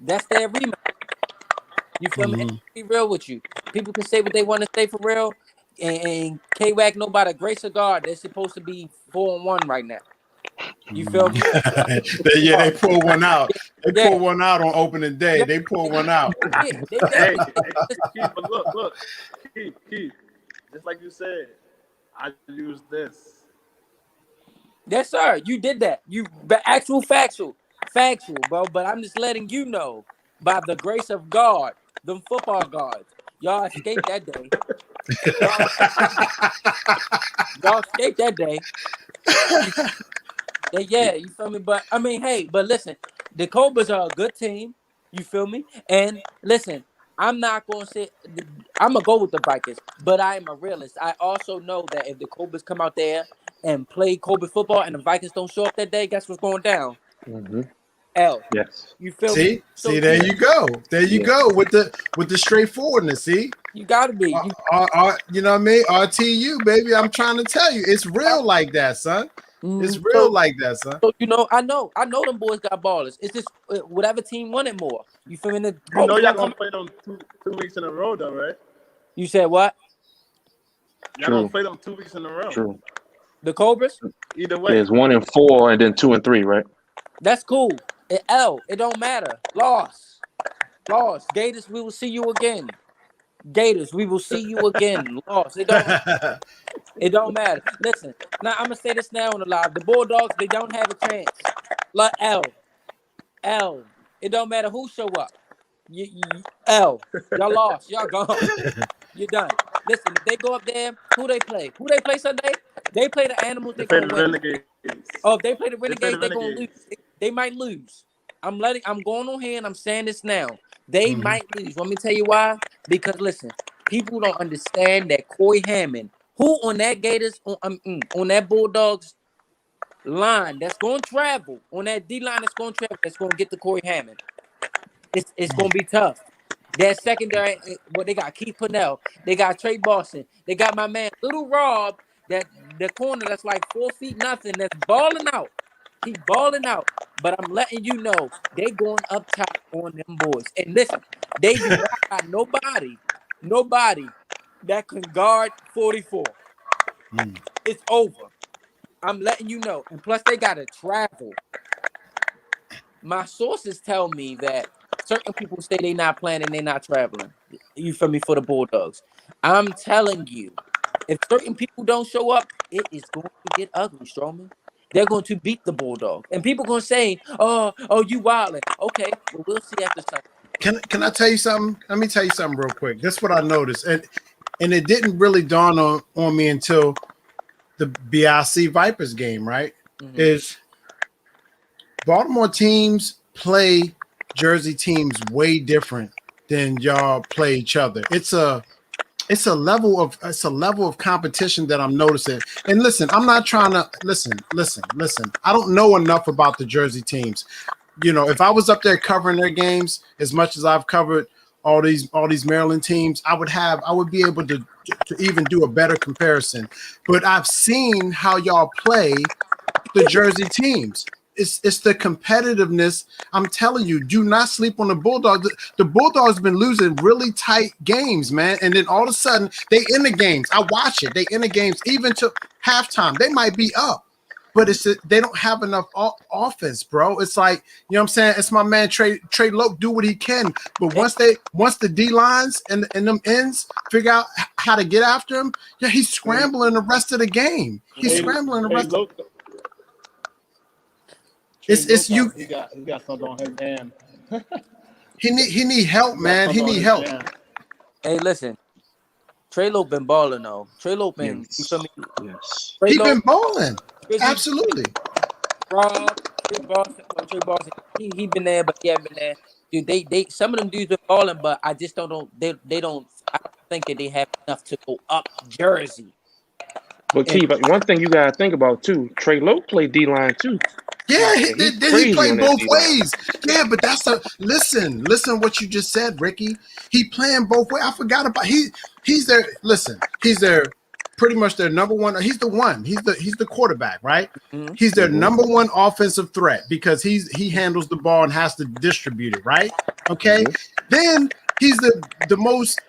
that's their rematch. You feel me? And be real with you. People can say what they want to say for real, and K-Wack know by the grace of God, they're supposed to be 4-1 right now. You feel me? They pull one out. They pull one out on opening day. Yeah. They pull one out. Hey, but look, Keith. Just like you said, I used this. Yes, sir. You did that. Factual, bro. But I'm just letting you know, by the grace of God, them football gods, y'all escaped that day. Y'all escaped that day. You feel me? But I mean, but listen, the Cobras are a good team. You feel me? And listen, I'm not gonna say I'm gonna go with the Vikings, but I am a realist. I also know that if the Cobras come out there and play Cobra football and the Vikings don't show up that day, guess what's going down? Mm-hmm. L. Yes. You feel me? So, there you go. There you go with the straightforwardness. See, you gotta be. You know what I mean? RTU, baby. I'm trying to tell you, it's real like that, son. It's real like that, son. So I know them boys got ballers. It's just whatever team wanted more. You feel me? Y'all gonna play them two weeks in a row, though, right? You said what? Y'all gonna play them 2 weeks in a row. True. The Cobras? Either way. It's 1 and 4, and then 2 and 3, right? That's cool. It don't matter. Loss. Gators, we will see you again. Gators, we will see you again. Loss. It don't matter. Listen, now I'm gonna say this now on the live. The Bulldogs, they don't have a chance. Like L. It don't matter who show up. Y'all lost. Y'all gone. You're done. Listen, if they go up there, who they play? Who they play Sunday? They play the Animals. They They play gonna the win. Renegades. Oh, if they play the They play the Renegades, they gonna lose. Renegades. They might lose. I'm going on here and I'm saying this now. They might lose. Let me tell you why. Because listen, people don't understand that Corey Hammond, who on that Gators on that Bulldogs line that's going to travel on that D line that's going to travel, that's going to get to Corey Hammond. It's going to be tough. That secondary, what they got, Keith Purnell, they got Trey Boston, they got my man Little Rob, that the corner that's like 4 feet nothing, that's balling out. He balling out. But I'm letting you know, they going up top on them boys. And listen, they do not got nobody that can guard 44. It's over. I'm letting you know. And plus, they got to travel. My sources tell me that certain people say they not playing and they not traveling. You feel me, for the Bulldogs? I'm telling you, if certain people don't show up, it is going to get ugly, Strowman. They're going to beat the Bulldogs. And people going to say, oh, you wildin'. Okay, well, we'll see after Sunday. Can I tell you something? Let me tell you something real quick. This is what I noticed. And it didn't really dawn on me until the BIC Vipers game, right? Is Baltimore teams play Jersey teams way different than y'all play each other. It's a level of competition that I'm noticing. And listen, I'm not trying to listen. I don't know enough about the Jersey teams. You know, if I was up there covering their games as much as I've covered all these Maryland teams, I would be able to even do a better comparison. But I've seen how y'all play the Jersey teams. It's the competitiveness. I'm telling you, do not sleep on the Bulldogs. The Bulldogs been losing really tight games, man. And then all of a sudden, they in the games. I watch it. They in the games, even to halftime. They might be up, but they don't have enough offense, bro. It's like, you know what I'm saying? It's my man Trey Loke, do what he can. But once the D lines and them ends figure out how to get after him, yeah, he's scrambling the rest of the game. He's scrambling the rest of It's you. He got something on his hand. He need help, man. He need help. Hey, listen. Trey Loke been balling though. Trey Loke been, you feel me? Yes. He been balling. Absolutely. Trey Boston, he been there, but he haven't been there. Dude, they some of them dudes been balling, but I just don't I don't think that they have enough to go up Jersey. But Keith, one thing you gotta think about too, Trey Loke played D line too. Yeah, he played both ways. Yeah, but that's listen what you just said, Ricky. He playing both ways. I forgot about he's their pretty much their number one. He's the one. He's the quarterback, right? Mm-hmm. He's their number one offensive threat because he handles the ball and has to distribute it, right? Okay. Mm-hmm. Then he's the most,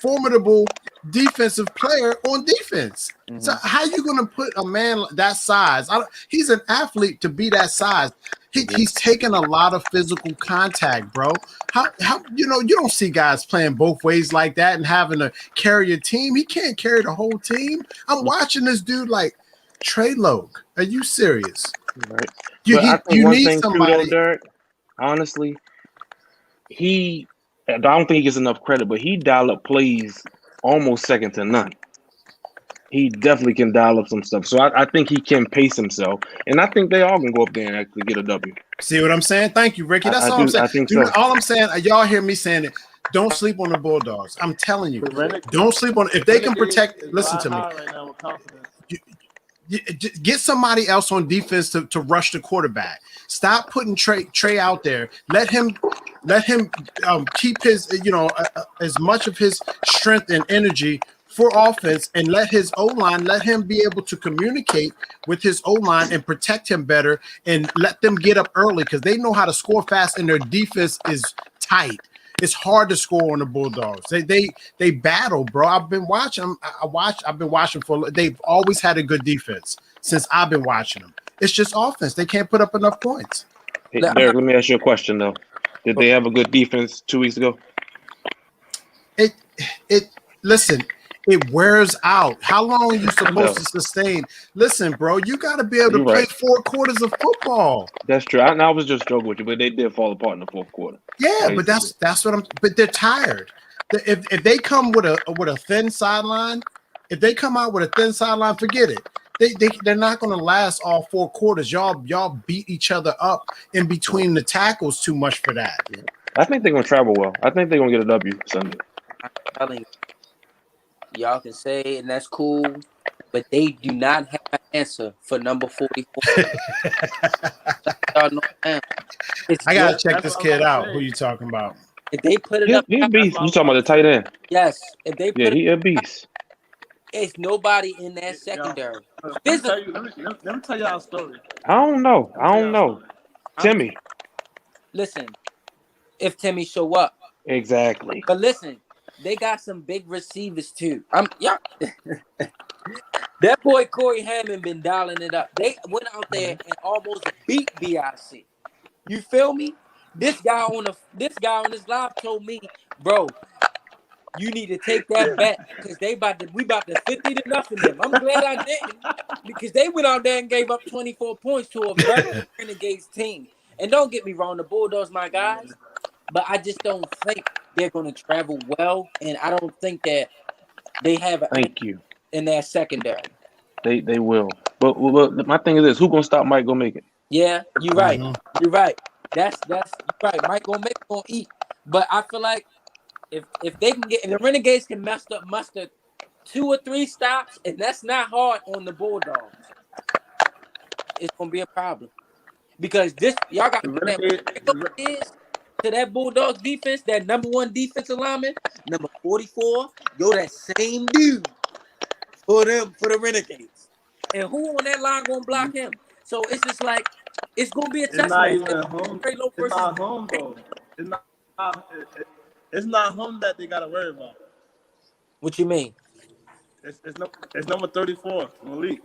formidable defensive player on defense. Mm-hmm. So how you going to put a man that size? He's an athlete to be that size. He's taking a lot of physical contact, bro. How you don't see guys playing both ways like that and having to carry a team. He can't carry the whole team. I'm watching this dude like Trey Loke. Are you serious? Right. You need somebody. Too, though, Derek, honestly, I don't think he gets enough credit, but he dial up plays almost second to none. He definitely can dial up some stuff. So I think he can pace himself. And I think they all can go up there and actually get a W. See what I'm saying? Thank you, Ricky. That's all I'm saying. I think so. All I'm saying, y'all hear me saying it. Don't sleep on the Bulldogs. I'm telling you. Don't sleep on it. If they can protect, listen to me. Right now with confidence. Get somebody else on defense to rush the quarterback. Stop putting Trey out there. Let him keep his as much of his strength and energy for offense, and let his O-line, let him be able to communicate with his O-line and protect him better, and let them get up early because they know how to score fast and their defense is tight. It's hard to score on the Bulldogs. They battle, bro. I've been watching. I've been watching they've always had a good defense since I've been watching them. It's just offense. They can't put up enough points. Hey, Derek, let me ask you a question though. Did they have a good defense 2 weeks ago? Listen. It wears out. How long are you supposed to sustain? Listen, bro, you got to be able to play 4 quarters of football. That's true. I was just joking with you, but they did fall apart in the fourth quarter. Yeah, but that's what but they're tired. If they come with a thin sideline, if they come out with a thin sideline, forget it. They're not going to last all 4 quarters. Y'all beat each other up in between the tackles too much for that. I think they're gonna travel well. I think they're gonna get a W Sunday. I'm telling you, y'all can say it, and that's cool, but they do not have an answer for number 44. Y'all know now. I gotta check this what kid I'm out. saying. Who you talking about? If they put it up, He a beast. You talking about the tight end? yes. If they Yeah, put it, he a beast. it's nobody in that secondary. Physical. Let me tell y'all a story. I don't know. Timmy. Listen, if Timmy show up, Exactly. but listen, they got some big receivers too. Yeah. That boy Corey Hammond been dialing it up. They went out there and almost beat BIC. You feel me? This guy on this live told me, bro, you need to take that bet because we about to 50 to nothing them. I'm glad I didn't because they went out there and gave up 24 points to a very Renegades team. And don't get me wrong, the Bulldogs, my guys, but I just don't think they're going to travel well, and I don't think that they have Thank you. in their secondary. They will. But my thing is this: who gonna stop Mike? Gonna make it? Yeah, you're right. Mhm. You're right. That's right. Mike gonna eat. But I feel like if the Renegades can muster 2 or 3 stops, and that's not hard on the Bulldogs, it's gonna be a problem. Because y'all got is to that Bulldogs defense, that number 1 defensive lineman, number 44, that same dude for the Renegades. And who on that line gonna block him? So it's just like it's gonna be a It's test not match. even home. It's not home though. It's not home that they gotta worry about. What you mean? It's number 34, Malik.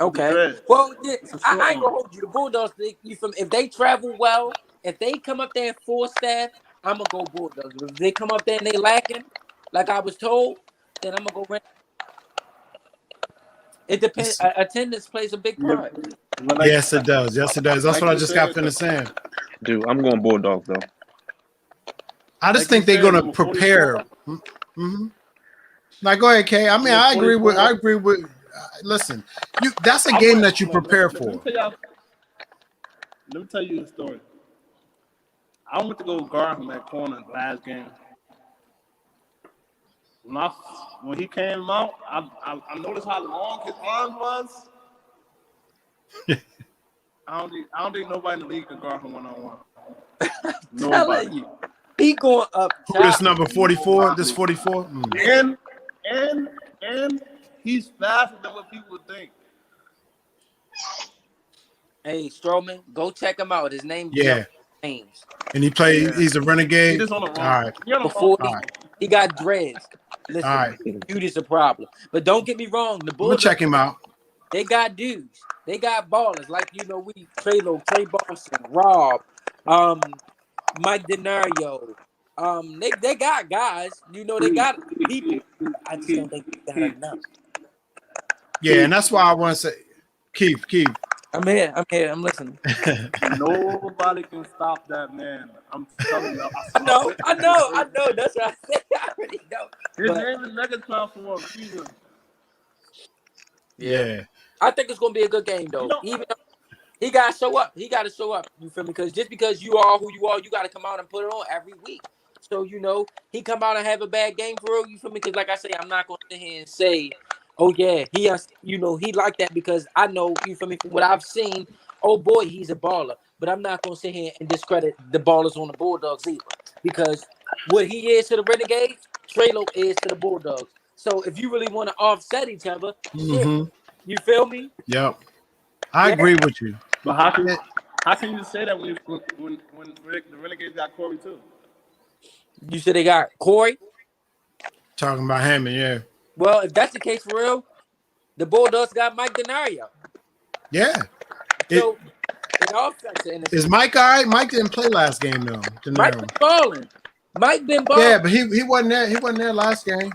Okay. Well, yeah, I ain't gonna hold you. The Bulldogs, if they travel well, if they come up there 4 staff, I'm gonna go Bulldogs. If they come up there and they lacking, like I was told, then I'm gonna go. It depends. Attendance plays a big part. Yes, it does. Yes, it does. That's what I just got finished saying. Dude, I'm going Bulldogs though. I just think they're gonna prepare. Mm-hmm. Now go ahead, Kay. I mean, I agree with. Listen, that's a game that you prepare for. Let me tell you the story. I went to go guard him at corner last game. When he came out, I noticed how long his arms was. I don't think nobody in the league can guard him 1-on-1. Nobody. He going up top. This number 44. This 44. And he's faster than what people would think. Hey, Strowman, go check him out. His name James. And he plays. He's a renegade. He just on the All right. Before he got dreads. Listen, All right. dude is a problem. But don't get me wrong. The Bulldogs, check him out. They got dudes. They got ballers like we Trey Boston, Rob, Mike Denario. They got guys. They got people. I just don't think they got enough. Yeah, and that's why I want to say, Keith. I'm here. I'm listening. Nobody can stop that man. I'm telling you. I know. That's what I said. I already know. His name is Megatron for a reason. Yeah. I think it's gonna be a good game though. Even though he gotta show up. You feel me? Because just because you are who you are, you gotta come out and put it on every week. So he come out and have a bad game for real. You feel me? Because like I say, I'm not gonna sit here and say, oh yeah, he has. He like that because I know you feel me. From what I've seen, oh boy, he's a baller. But I'm not gonna sit here and discredit the ballers on the Bulldogs either. Because what he is to the Renegades, Treylo is to the Bulldogs. So if you really want to offset each other, shit. You feel me? Yep. I agree with you. But how can you say that when the Renegades got Corey too? You said they got Corey? Talking about Hammond, yeah. Well, if that's the case for real, the Bulldogs got Mike Denario. Yeah. So it offsets it. Is Mike all right? Mike didn't play last game though. Mike been balling. Yeah, but he wasn't there. He wasn't there last game.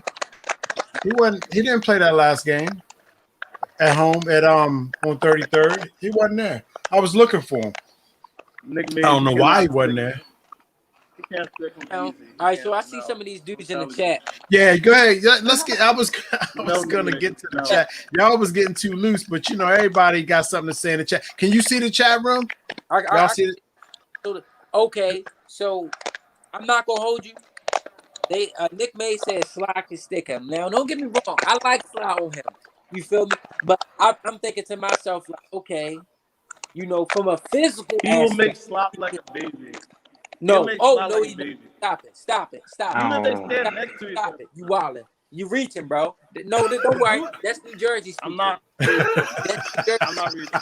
He didn't play that last game. At home on 33rd. He wasn't there. I was looking for him. I don't know why he wasn't there. can't stick them All easy. right, so I see some of these dudes in the chat. Yeah, go ahead. Let's get. I was gonna No, get to the no. chat. Y'all was getting too loose, but everybody got something to say in the chat. Can you see the chat room? Y'all see it? Okay, so I'm not gonna hold you. They Nick May said Sly can stick him. Now, don't get me wrong. I like Sly on him. You feel me? But I'm thinking to myself, like, okay, from a physical He will make aspect. slop like a baby. No. make Oh Sly no, like a he don't. baby. Stop it. Even if they Oh. stand next to each Stop other. it. You wildin'. You reaching, bro. No, don't worry. That's New Jersey speaking. I'm not. That's New Jersey. I'm not reaching.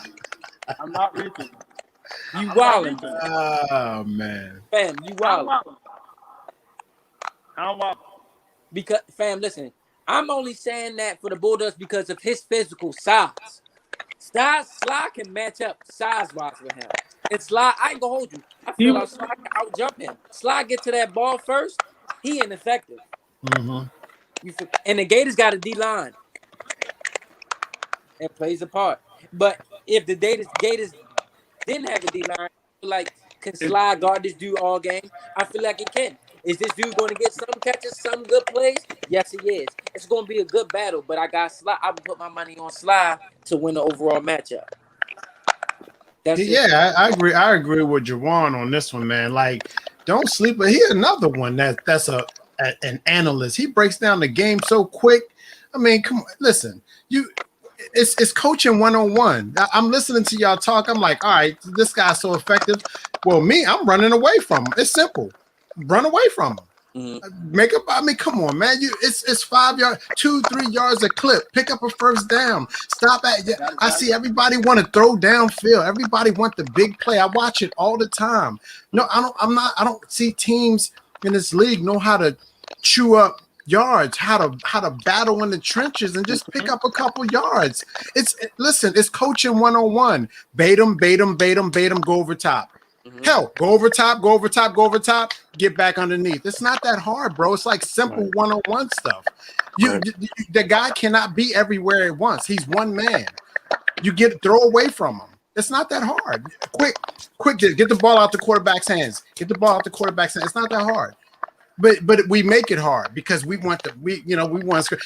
I'm not reaching. You I'm not wildin', reaching. Oh man. fam. You I'm wildin'. wilding. I'm wilding. Because, fam, listen. I'm only saying that for the Bulldogs because of his physical size. Sly can match up size-wise with him. And Sly, I ain't gonna hold you. I feel like Sly can out-jump him. Sly get to that ball first, he ineffective. Mm-hmm. And the Gators got a D-line. It plays a part. But if the Gators didn't have a D-line, like, can Sly guard this dude all game? I feel like he can. Is this dude going to get some catches, some good plays? Yes, he is. It's going to be a good battle, but I got Sly. I would put my money on Sly to win the overall matchup. That's it. Yeah, I agree. I agree with Jawan on this one, man. Like, don't sleep. But here's another one that's an analyst. He breaks down the game so quick. I mean, come on, listen. It's coaching 101. I'm listening to y'all talk. I'm like, all right, this guy's so effective. Well, I'm running away from him. It's simple. Run away from him. Make up. I mean, come on, man. It's 5 yards, 2-3 yards a clip. Pick up a first down. Stop at. I see everybody want to throw downfield. Everybody want the big play. I watch it all the time. No, I don't. I don't see teams in this league know how to chew up yards, how to battle in the trenches and just pick up a couple yards. It's coaching 101. Bait them, go over top. Hell, go over top, get back underneath. It's not that hard, bro. It's like simple one-on-one stuff. The guy cannot be everywhere at once. He's one man. You throw away from him. It's not that hard. Quick, get the ball out the quarterback's hands. It's not that hard. But we make it hard because we want to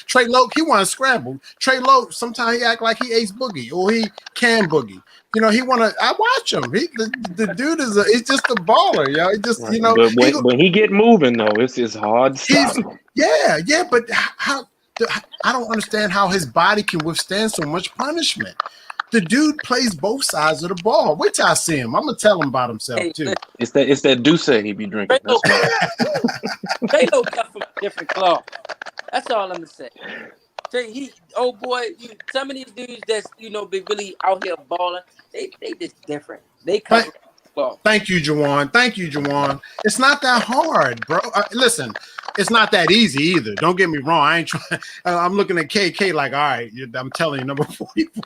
Trey Lowe, he want to scramble. Trey Lowe, sometimes he act like he ace boogie or he can boogie. I watch him. The dude he's just a baller, yo. He just, But when he get moving though, it's hard to stop him. Yeah, but how I don't understand how his body can withstand so much punishment. The dude plays both sides of the ball. Wait till I see him. I'm gonna tell him about himself too. It's that Douce he be drinking. They don't cut from a different cloth. That's all I'm gonna say. Some of these dudes that's be really out here balling. They just different. They cut from a cloth. Thank you, Jawan. It's not that hard, bro. Listen, it's not that easy either. Don't get me wrong. I ain't trying. I'm looking at KK like, all right, I'm telling you, number 44.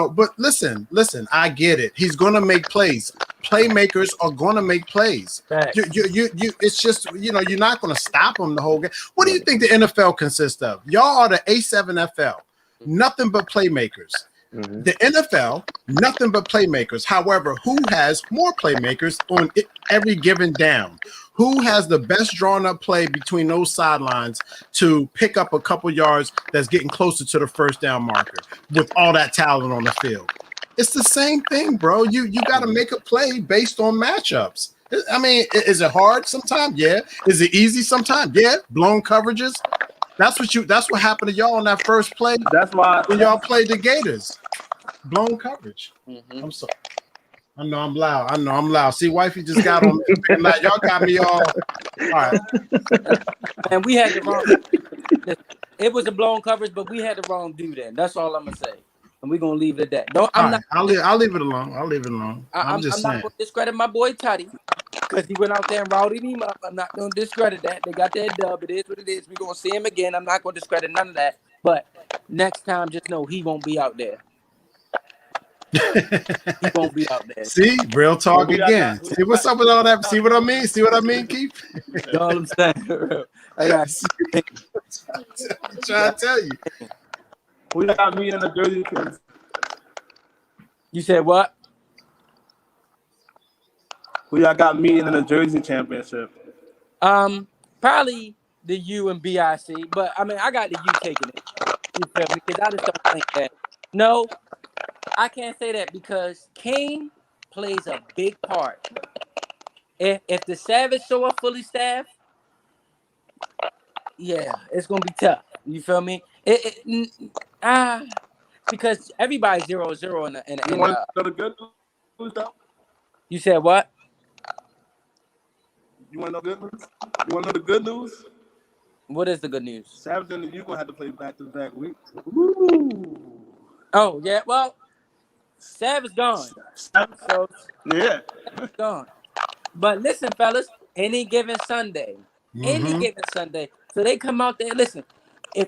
But listen. I get it. He's gonna make plays. Playmakers are gonna make plays. It's just you're not gonna stop them the whole game. What do you think the NFL consists of? Y'all are the A7FL. Nothing but playmakers. The NFL, nothing but playmakers. However, who has more playmakers on every given down? Who has the best drawn up play between those sidelines to pick up a couple yards that's getting closer to the first down marker with all that talent on the field? It's the same thing, bro. You got to make a play based on matchups. I mean, is it hard sometimes? Yeah. Is it easy sometimes? Yeah. Blown coverages. That's what happened to y'all on that first play. That's why when y'all played the Gators. Blown coverage. I'm sorry. I know I'm loud. See, wifey just got on me. Y'all got me all right. And we had the wrong. It was a blown coverage, but we had the wrong dude. Then that's all I'm gonna say, and we're gonna leave it at that. I'll leave it alone. I'm just saying. not gonna discredit my boy Toddy because he went out there and routed him up. I'm not gonna discredit that. They got that dub. It is what it is. We're gonna see him again. I'm not gonna discredit none of that. But next time, just know he won't be out there. He won't be out there. See, real talk again. See what's up with all that? See what I mean? Keith? You know what I'm saying? I got I'm trying to tell you. We got me in the Jersey Championship. You said what? We got meeting in the Jersey Championship. Probably the U and BIC, but I mean, I got the U taking it. You feel me? Because I just don't think that. No, I can't say that because Kane plays a big part. If the Savage show up fully staffed, yeah, it's gonna be tough. You feel me? Because everybody's 0-0 in You want to know the good news, though? You said what? You want to know good news? You want to know the good news? What is the good news? Savage and you gonna have to play back-to-back weeks. Woo! Oh yeah, well, Savage gone. So Yeah, gone. But listen, fellas, any given Sunday. So they come out there. Listen, if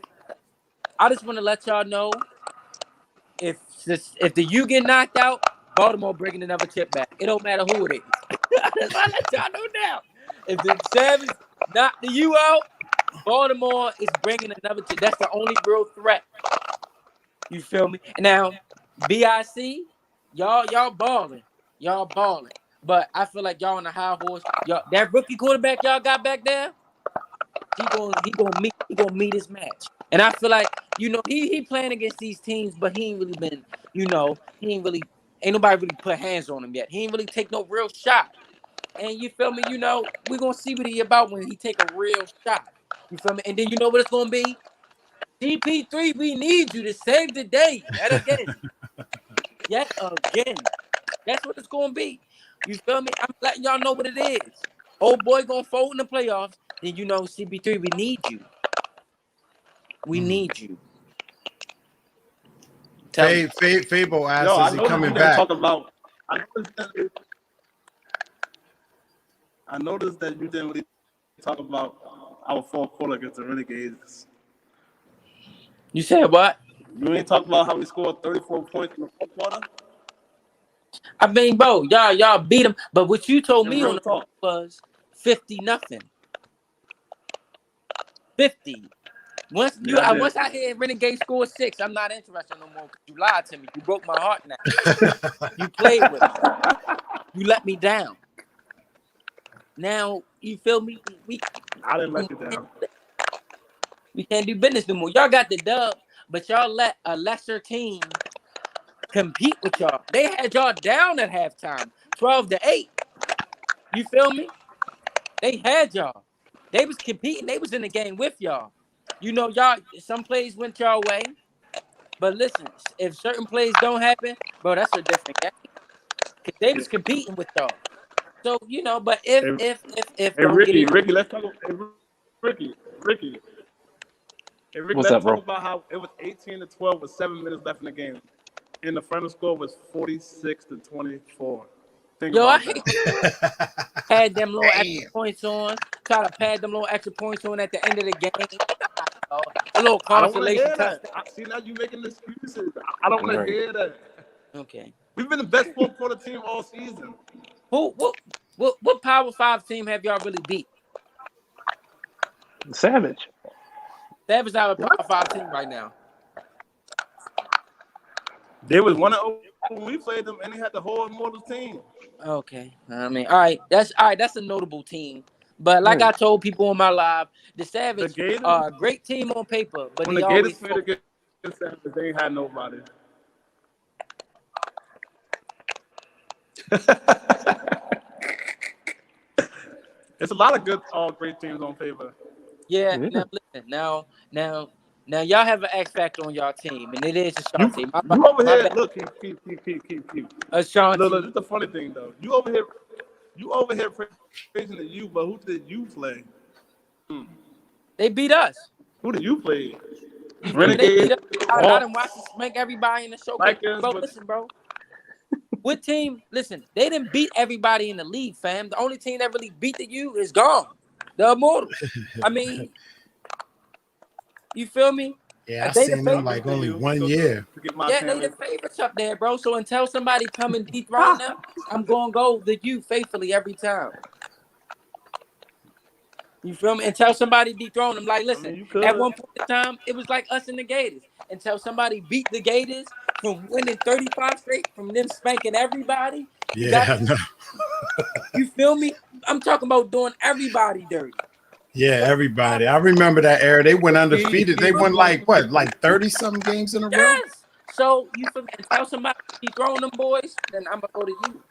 I just want to let y'all know, if the U get knocked out, Baltimore bringing another chip back. It don't matter who it is. I just want to let y'all know now. If the Savage knock the U out, Baltimore is bringing another chip. That's the only real threat. You feel me? Now, BIC, y'all balling. But I feel like y'all on the high horse. Y'all, that rookie quarterback y'all got back there, he gonna meet his match. And I feel like, he playing against these teams, but he ain't really been, ain't nobody really put hands on him yet. He ain't really take no real shot. And you feel me? We're gonna see what he about when he take a real shot. You feel me? And then you know what it's gonna be? CP3, we need you to save the day. Yet again. That's what it's gonna be. You feel me? I'm letting y'all know what it is. Old boy gonna fold in the playoffs. Then CP3, we need you. We need you. Fable asks, is he coming back? I noticed that you didn't really talk about our fourth quarter against the Renegades. You said what? You ain't talk about how we scored 34 points in the fourth quarter? I mean, bro, y'all beat them. But what you told me on the talk was 50-0. 50. Once I hear Renegade score 6, I'm not interested no more because you lied to me. You broke my heart now. You played with me. You let me down. Now, you feel me? I didn't let you down. We can't do business no more. Y'all got the dub, but y'all let a lesser team compete with y'all. They had y'all down at halftime, 12-8. You feel me? They had y'all. They was competing. They was in the game with y'all. Y'all, some plays went y'all way. But listen, if certain plays don't happen, bro, that's a different game. Because they was competing with y'all. So, but if Ricky, let's talk about Ricky. Hey, Ricky, What's let's up, bro? talk about how it was 18-12 with 7 minutes left in the game. And the final score was 46-24. I hate had them little extra points on. Try to pad them little extra points on at the end of the game. A little consolation touchdown. See, now you making excuses. I don't want to hear that. Okay. We've been the best fourth quarter team all season. What Power 5 team have y'all really beat? Savage. Savage is our Power 5 team right now. They was 1-0 when we played them, and they had the whole immortal team. Okay. I mean, all right. That's a notable team. But like I told people on my live, the Savage are a great team on paper. But when the Gators played against the Savage, they ain't had nobody. It's a lot of good, all great teams on paper. Yeah. Now listen. Now y'all have an X factor on y'all team, and it is a strong team. You over here, look, keep. A strong team. Look, this is the funny thing though. You over here praising the U, but who did you play? They beat us. Who did you play? Renegade. I done watch us smack everybody in the show. Vikings, bro, listen, bro. What team? Listen, they didn't beat everybody in the league, fam. The only team that really beat the U is gone. The Immortals. I mean, you feel me? Yeah, I seen them like only 1 year. Yeah, they the favorites up there, bro. So until somebody come and dethrone them, I'm gonna go the U faithfully every time. You feel me? Until somebody dethrone them. Like, listen, at one point in time, it was like us and the Gators. Until somebody beat the Gators from winning 35 straight, from them spanking everybody. Yeah, you feel me? I'm talking about doing everybody dirty. Yeah, everybody. I remember that era. They went undefeated. They won like 30-something games in a row. Yes. So you forget, tell somebody to be throwing them boys, then I'm gonna go to you.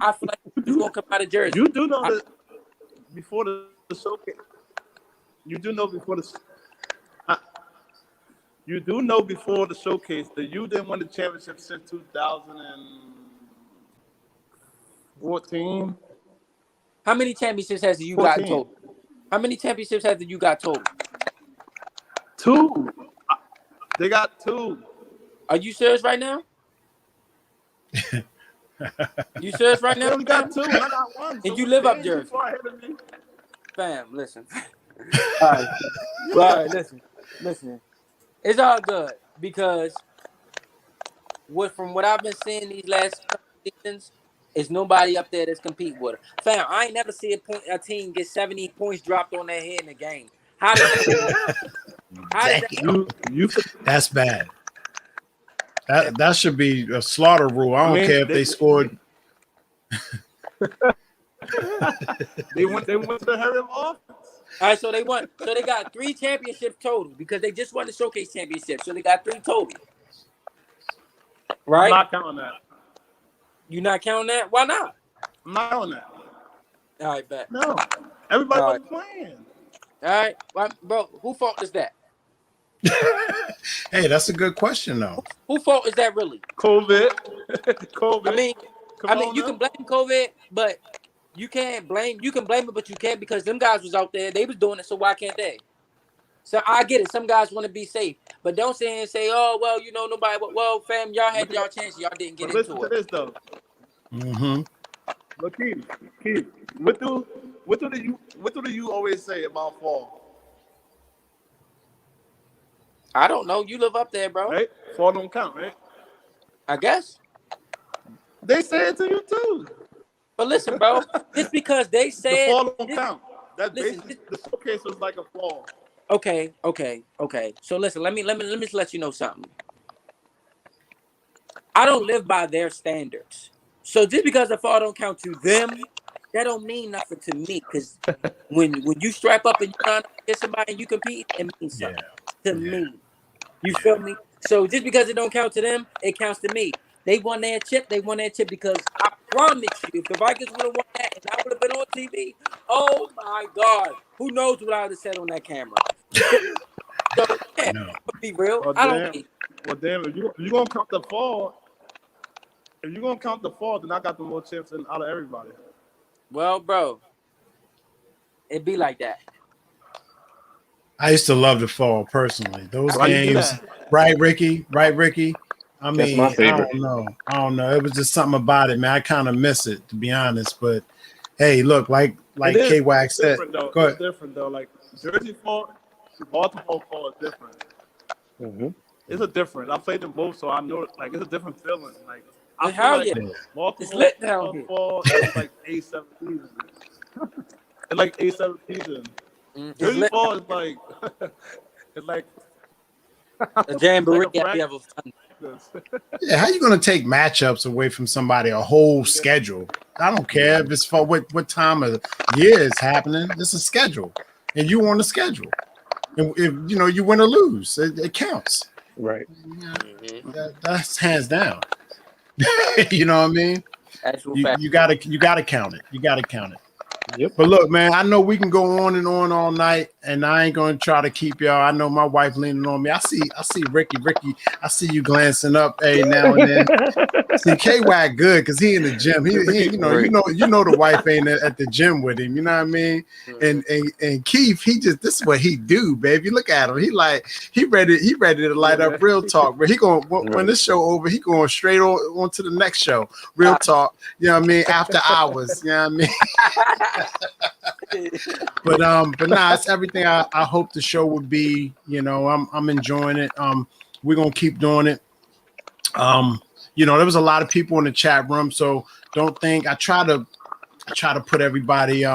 I feel like you gonna come out of Jersey. You do know that before the showcase. You do know before the. You do know before the showcase that you didn't win the championship since 2014. How many championships has you got total? How many championships has you got total? 2. They got 2. Are you serious right now? You serious right now? They only got 2. And I got 1. And you live up Jersey. Fam, listen. All right, listen. It's all good because from what I've been seeing these last couple seasons, is nobody up there that's competing with her. Fam, I ain't never see a team get 70 points dropped on their head in a game. How does that That's bad. That should be a slaughter rule. I don't care if they scored. They went to the hurry up offense. All right, so they won. So they got 3 championships total because they just won the showcase championship. So they got 3 total. Right? I'm not counting that. You not counting that? Why not? I'm not counting that. All right, bet. No. Everybody All was playing. All right. Well, bro, whose fault is that? Hey, that's a good question, though. Whose fault is that really? COVID. I mean, you can blame COVID, but you can't blame. You can blame it, but you can't because them guys was out there. They was doing it, so why can't they? So I get it. Some guys want to be safe, but don't say and say, "Oh, well, nobody." Well, fam, y'all had y'all chance. Y'all didn't get into it. Listen to this though. Mm-hmm. Look, Keith, what do you always say about fall? I don't know. You live up there, bro. Right? Fall don't count, right? I guess. They say it to you too. But listen, bro. Just because they said the fall don't count. That's basically the showcase was like a fall. Okay. So listen, let me just let you know something. I don't live by their standards. So just because the fall don't count to them, that don't mean nothing to me. Because when you strap up and you trying to get somebody and you compete, it means something to me. You feel me? So just because it don't count to them, it counts to me. They won their chip. They won their chip because I promise you, if the Vikings would have won that and I would have been on TV, oh my God, who knows what I would have said on that camera? So yeah, be real. I don't. Well, damn, if you gonna count the fall, then I got the more chips out of everybody. Well, bro, it be like that. I used to love the fall personally. Those games, right, Ricky? I mean, that's my favorite. I don't know. It was just something about it, man. I kind of miss it, to be honest. But hey, look, like K-Wax said, go ahead. It's different though. Like Jersey fall, Baltimore fall is different. Mm-hmm. It's a different. I played them both, so I know like it's a different feeling. Like I feel hell like yeah. Baltimore It's lit down here. fall is like A7 season. It's like A7 season. Jersey fall is like it's like a jamboree like every other Sunday. yeah, how you gonna take matchups away from somebody a whole schedule? I don't care if it's for what time of year it's happening. It's a schedule, and you on the schedule. And if you win or lose, it counts. Right. That's hands down. You know what I mean? You gotta count it. You gotta count it. Yep. But look, man, I know we can go on and on all night, and I ain't gonna try to keep y'all. I know my wife leaning on me. I see Ricky. I see you glancing up now and then. See K-Wack good because he in the gym. He you know the wife ain't at the gym with him. You know what I mean? And Keith, this is what he do, baby. Look at him. He ready to light up real talk. But he when this show over, he going straight on to the next show. Real talk. You know what I mean? After hours. You know what I mean? but nah, it's everything I hope the show would be. I'm enjoying it. We're gonna keep doing it. There was a lot of people in the chat room, so don't think I try to put everybody's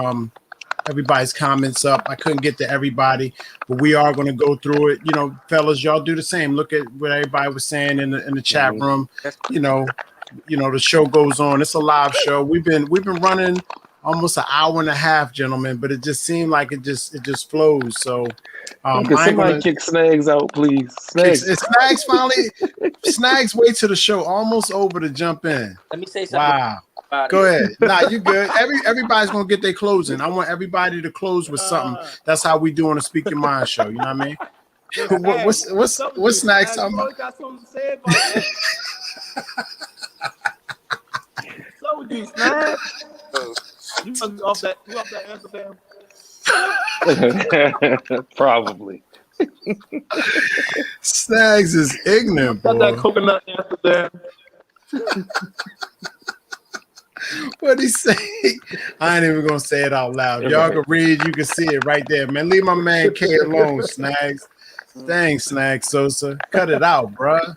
comments up. I couldn't get to everybody, but we are gonna go through it. Fellas, y'all do the same. Look at what everybody was saying in the chat room. The show goes on. It's a live show. We've been running almost an hour and a half, gentlemen, but it just seemed like it just flows. So Can I ain't somebody gonna kick Snags out, please? kick Snags. Snags finally. Snags wait till the show almost over to jump in. Let me say something. Wow. About Go it. ahead. Nah, you good. Everybody's gonna get their closing. I want everybody to close with something. That's how we do on a Speak Your Mind show. You know what I mean? What's Snags talking You about? always got something to say about that. So with you, Snag. You must be off that Amsterdam. Probably. Snags is ignorant, Got that boy. coconut Amsterdam. What he say? I ain't even gonna say it out loud. Y'all can read, you can see it right there, man. Leave my man K alone, Snags. Dang, Snags Sosa. Cut it out, bruh.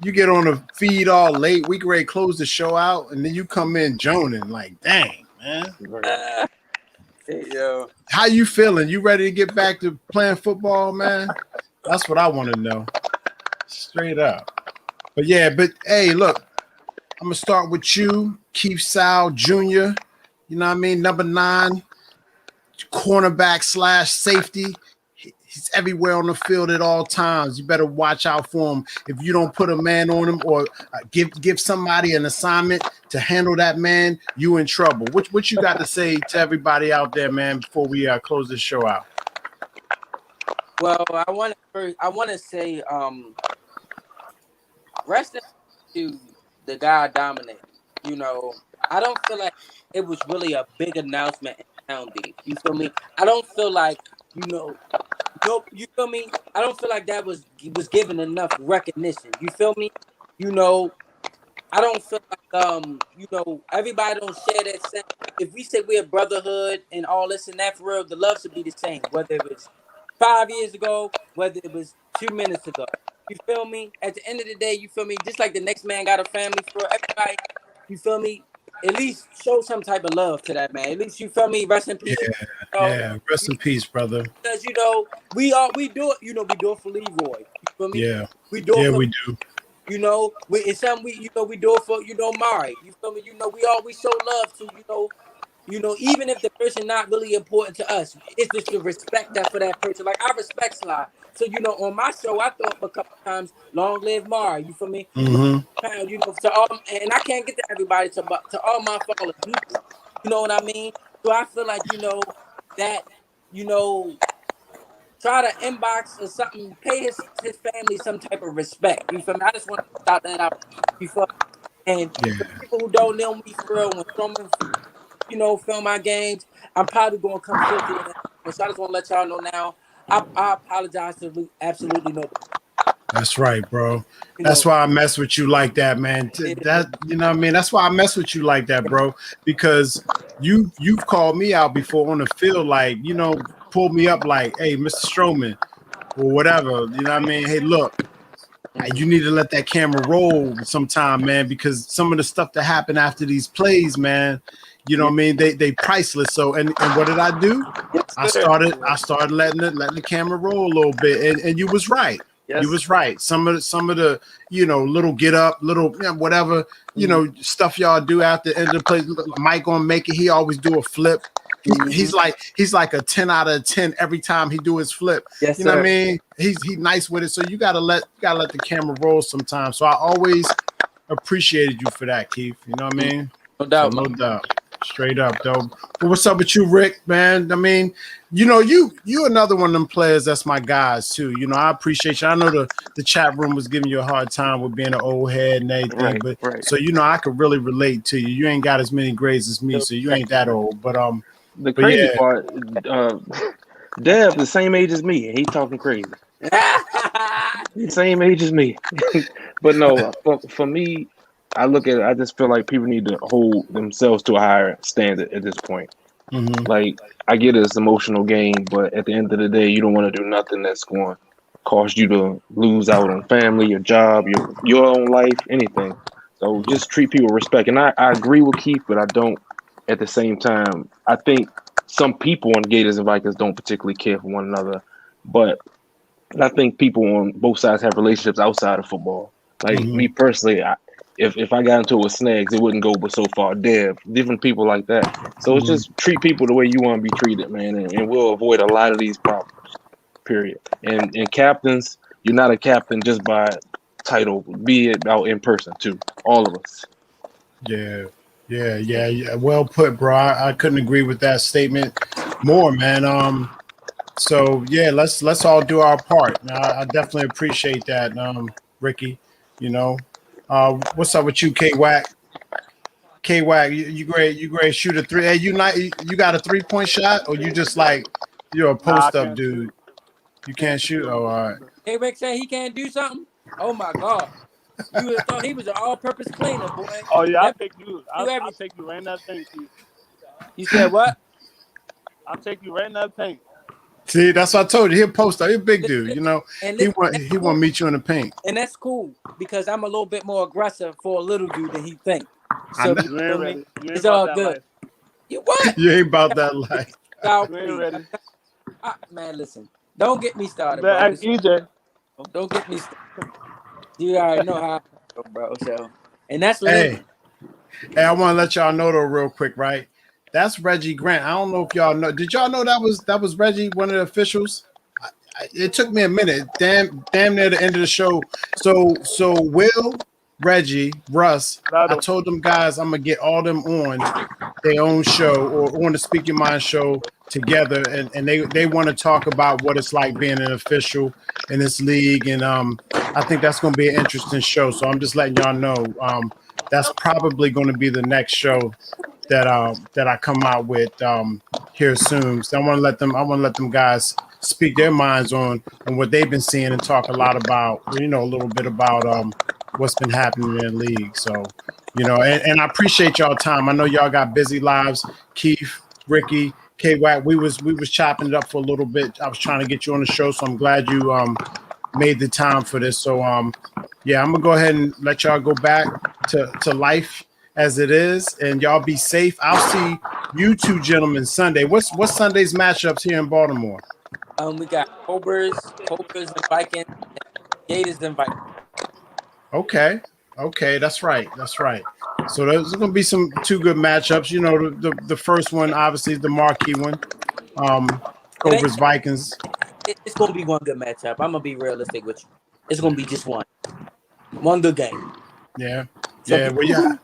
You get on the feed all late. We can ready to close the show out, and then you come in joning. Like, dang, man. Hey, yo. How you feeling? You ready to get back to playing football, man? That's what I want to know. Straight up. But yeah, hey, look, I'm gonna start with you, Keith Sal Jr. You know what I mean? Number 9, cornerback / safety. He's everywhere on the field at all times. You better watch out for him. If you don't put a man on him or give somebody an assignment to handle that man, you in trouble. What you got to say to everybody out there, man, before we close this show out? Well, I want to say, rest in to the guy Dominic. You know, I don't feel like it was really a big announcement in town, D. You feel me? I don't feel like, nope, you feel me? I don't feel like that was given enough recognition. You feel me? You know, I don't feel like everybody don't share that same. If we say we're a brotherhood and all this and that, for real, the love should be the same. Whether it was 5 years ago, whether it was 2 minutes ago. You feel me? At the end of the day, you feel me? Just like the next man got a family, for everybody, you feel me? At least show some type of love to that man. At least, you feel me? Rest in peace. Yeah. Rest in peace, brother. Because we do it. We do it for Leroy. You feel me? Yeah. We do it for, we do. It's something we do it for, Mari. You feel me? We show love to, even if the person not really important to us, it's just to respect that for that person. Like, I respect Sly. So, on my show, I thought a couple times, long live Mari. You feel me? Mm-hmm. To all, and I can't get to everybody, to all my fallen people. You know what I mean? So I feel like, that, try to inbox or something, pay his family some type of respect. You feel me? I just want to shout that out. You feel me? And for people who don't know me for real, when Strowman, film my games, I'm probably going to come filthy. So I just want to let y'all know now, I apologize to absolutely nobody. That's right, bro. That's why I mess with you like that, man. That, you know what I mean? That's why I mess with you like that, bro. Because you've called me out before on the field, like, pulled me up like, hey, Mr. Strowman, or whatever. You know what I mean? Hey, look, you need to let that camera roll sometime, man, because some of the stuff that happened after these plays, man, you know what I mean? They priceless. So and what did I do? I started letting the camera roll a little bit, and you was right. Yes. You was right. Some of the little get up, little whatever, stuff y'all do after the end of the play. Mike gonna make it. He always do a flip. He's like a 10 out of 10 every time he do his flip. Yes, you know what I mean? He's nice with it. So you gotta let the camera roll sometimes. So I always appreciated you for that, Keith. You know what I mean? No doubt. So, no doubt. Straight up, though. But what's up with you, Rick, man? I mean, you another one of them players that's my guys, too. I appreciate you. I know the chat room was giving you a hard time with being an old head and everything. Right. So, I could really relate to you. You ain't got as many grades as me, so you ain't that old. But the crazy part, Dev the same age as me, and he talking crazy. Same age as me. But no, for me, I look at it, I just feel like people need to hold themselves to a higher standard at this point. Mm-hmm. Like, I get it's an emotional game, but at the end of the day, you don't want to do nothing that's going to cause you to lose out on family, your job, your own life, anything. So just treat people with respect. And I agree with Keith, but I don't at the same time. I think some people on Gators and Vikings don't particularly care for one another, but I think people on both sides have relationships outside of football. Like me personally, if I got into it with Snags, it wouldn't go but so far. Dev, different people like that. So it's just treat people the way you want to be treated, man, and we'll avoid a lot of these problems. Period. And captains, you're not a captain just by title. Be it out in person too. All of us. Yeah. Well put, bro. I couldn't agree with that statement more, man. So yeah, let's all do our part. I definitely appreciate that, Ricky. You know, what's up with you, K Wack? K Wack, you great? You great? Shoot a three? Hey, you got a 3-point shot, or you just like you're a post up dude? You can't shoot. Oh, all right. Hey, Rick said he can't do something. Oh my God, you would have thought he was an all-purpose cleaner, boy. Oh yeah, That I'll take you. do I'll take you right in that paint, Keith. You said what? I'll take you right in that paint. See, that's what I told you. He'll post up. He's a big dude. You know, And he listen, want that's to cool. meet you in the paint. And that's cool because I'm a little bit more aggressive for a little dude than he think. I So know. you You ain't feel ready. me? You ain't It's about all that good. life. You what? You ain't about that life. Y'all, You ain't please. ready. Man, listen. Don't get me started, But bro. ask EJ. Don't get me started. You already know how I feel, bro. So, and that's Hey, living. I want to let y'all know though, real quick, right? That's Reggie Grant. I don't know if y'all know. Did y'all know that was Reggie, one of the officials? It took me a minute. Damn near the end of the show. So Will, Reggie, Russ, I told them guys I'm gonna get all them on their own show or on the Speak Your Mind show together, and they want to talk about what it's like being an official in this league, and I think that's gonna be an interesting show. So I'm just letting y'all know that's probably going to be the next show that I come out with here soon. So I want to let them guys speak their minds on what they've been seeing and talk a lot about, you know, a little bit about what's been happening in the league. So, you know, and I appreciate y'all time. I know y'all got busy lives. Keith, Ricky, K Watt, we was chopping it up for a little bit. I was trying to get you on the show, so I'm glad you made the time for this. So yeah, I'm gonna go ahead and let y'all go back to life as it is, and y'all be safe. I'll see you two gentlemen Sunday. What's Sunday's matchups here in Baltimore? We got Cobras and Vikings, Gators and Vikings. Okay, that's right. So there's gonna be two good matchups. You know, the first one obviously is the marquee one. Cobras Vikings. It's gonna be one good matchup. I'm gonna be realistic with you. It's gonna be just one good game. Yeah. So Yeah. Well, yeah.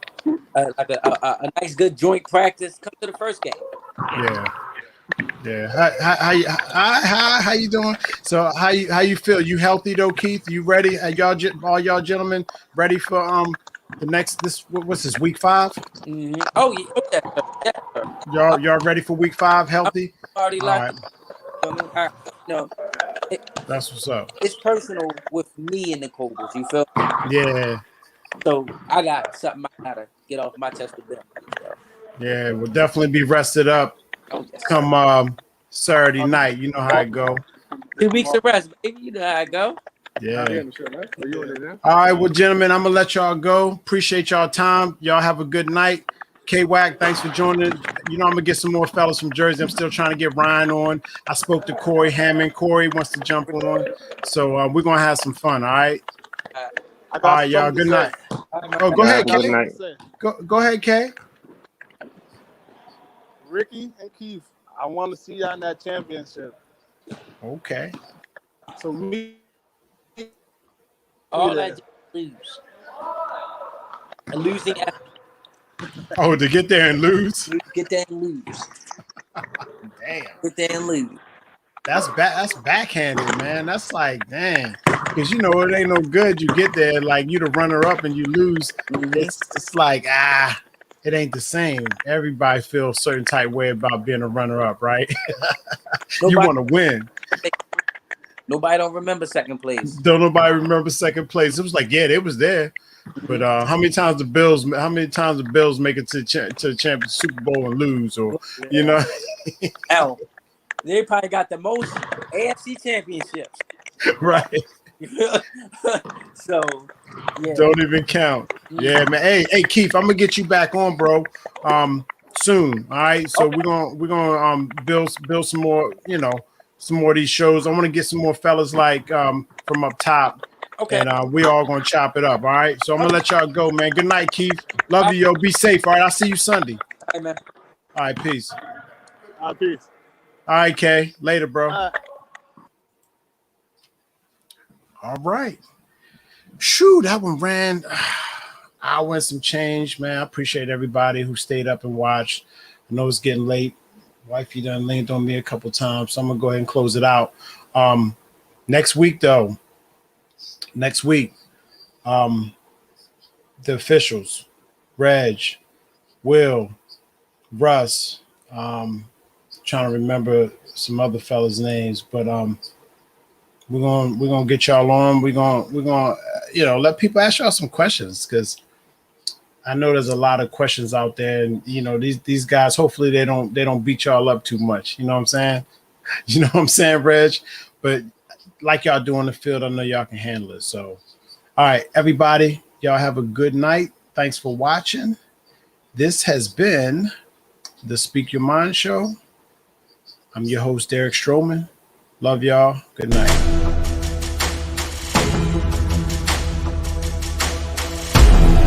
Like a nice good joint practice. Come to the first game. Yeah. How you doing? So how you feel? You healthy though, Keith? You ready? All y'all gentlemen ready for the next what's this, week 5? Mm-hmm. Oh yeah, yes, sir. Y'all ready for week 5? Healthy? I'm already All locked. right. I mean, That's what's up. it's personal with me and the Cobras. You feel? Yeah. So I got something I gotta get off my chest with them. So. Yeah, we'll definitely be rested up. Oh, yes, come Saturday night. You know how it go. 2 weeks of rest, baby. You know how it go. Yeah. All right, well, gentlemen, I'm gonna let y'all go. Appreciate y'all time. Y'all have a good night. K-Wack, thanks for joining. You know, I'm gonna get some more fellas from Jersey. I'm still trying to get Ryan on. I spoke to Corey Hammond. Corey wants to jump on, so we're gonna have some fun. All right. All right, y'all. Good night. Oh, go ahead, Good K. night. Go ahead, K. Ricky and Keith, I want to see y'all in that championship. Okay. So me, All that lose. And losing. Oh, to get there and lose. Get there and lose. Damn. Get there and lose. That's backhanded, man. That's like, dang. Because you know it ain't no good. You get there like you the runner up and you lose. Mm-hmm. It's like it ain't the same. Everybody feels a certain type way about being a runner up, right? You want to win. Nobody don't remember second place. Don't nobody remember second place. It was like, yeah, they was there. But how many times the Bills make it to the champion Super Bowl and lose, or you know? Hell, they probably got the most AFC championships. Right. So yeah. Don't even count. Yeah, man. Hey, Keith, I'm gonna get you back on, bro. Soon. All right. So we're gonna build some more, some more of these shows. I want to get some more fellas like from up top Okay. And we all gonna chop it up. All right. So I'm gonna let y'all go, man. Good night, Keith. Love you, yo. Be safe. All right. I'll see you Sunday. Hey, man. All right. Peace. Peace. All right, Kay. Later, bro. All right. Shoo, that one ran. I went some change, man. I appreciate everybody who stayed up and watched. I know it's getting late. Wifey done leaned on me a couple times, so I'm gonna go ahead and close it out. Next week, though. The officials, Reg, Will, Russ, trying to remember some other fellas' names, but we're gonna get y'all on. We're gonna let people ask y'all some questions, because I know there's a lot of questions out there, and these guys, hopefully they don't beat y'all up too much. You know what I'm saying? You know what I'm saying, Reg? But like y'all do on the field, I know y'all can handle it. So, all right, everybody, y'all have a good night. Thanks for watching. This has been the Speak Your Mind Show. I'm your host, Derek Stroman. Love y'all. Good night.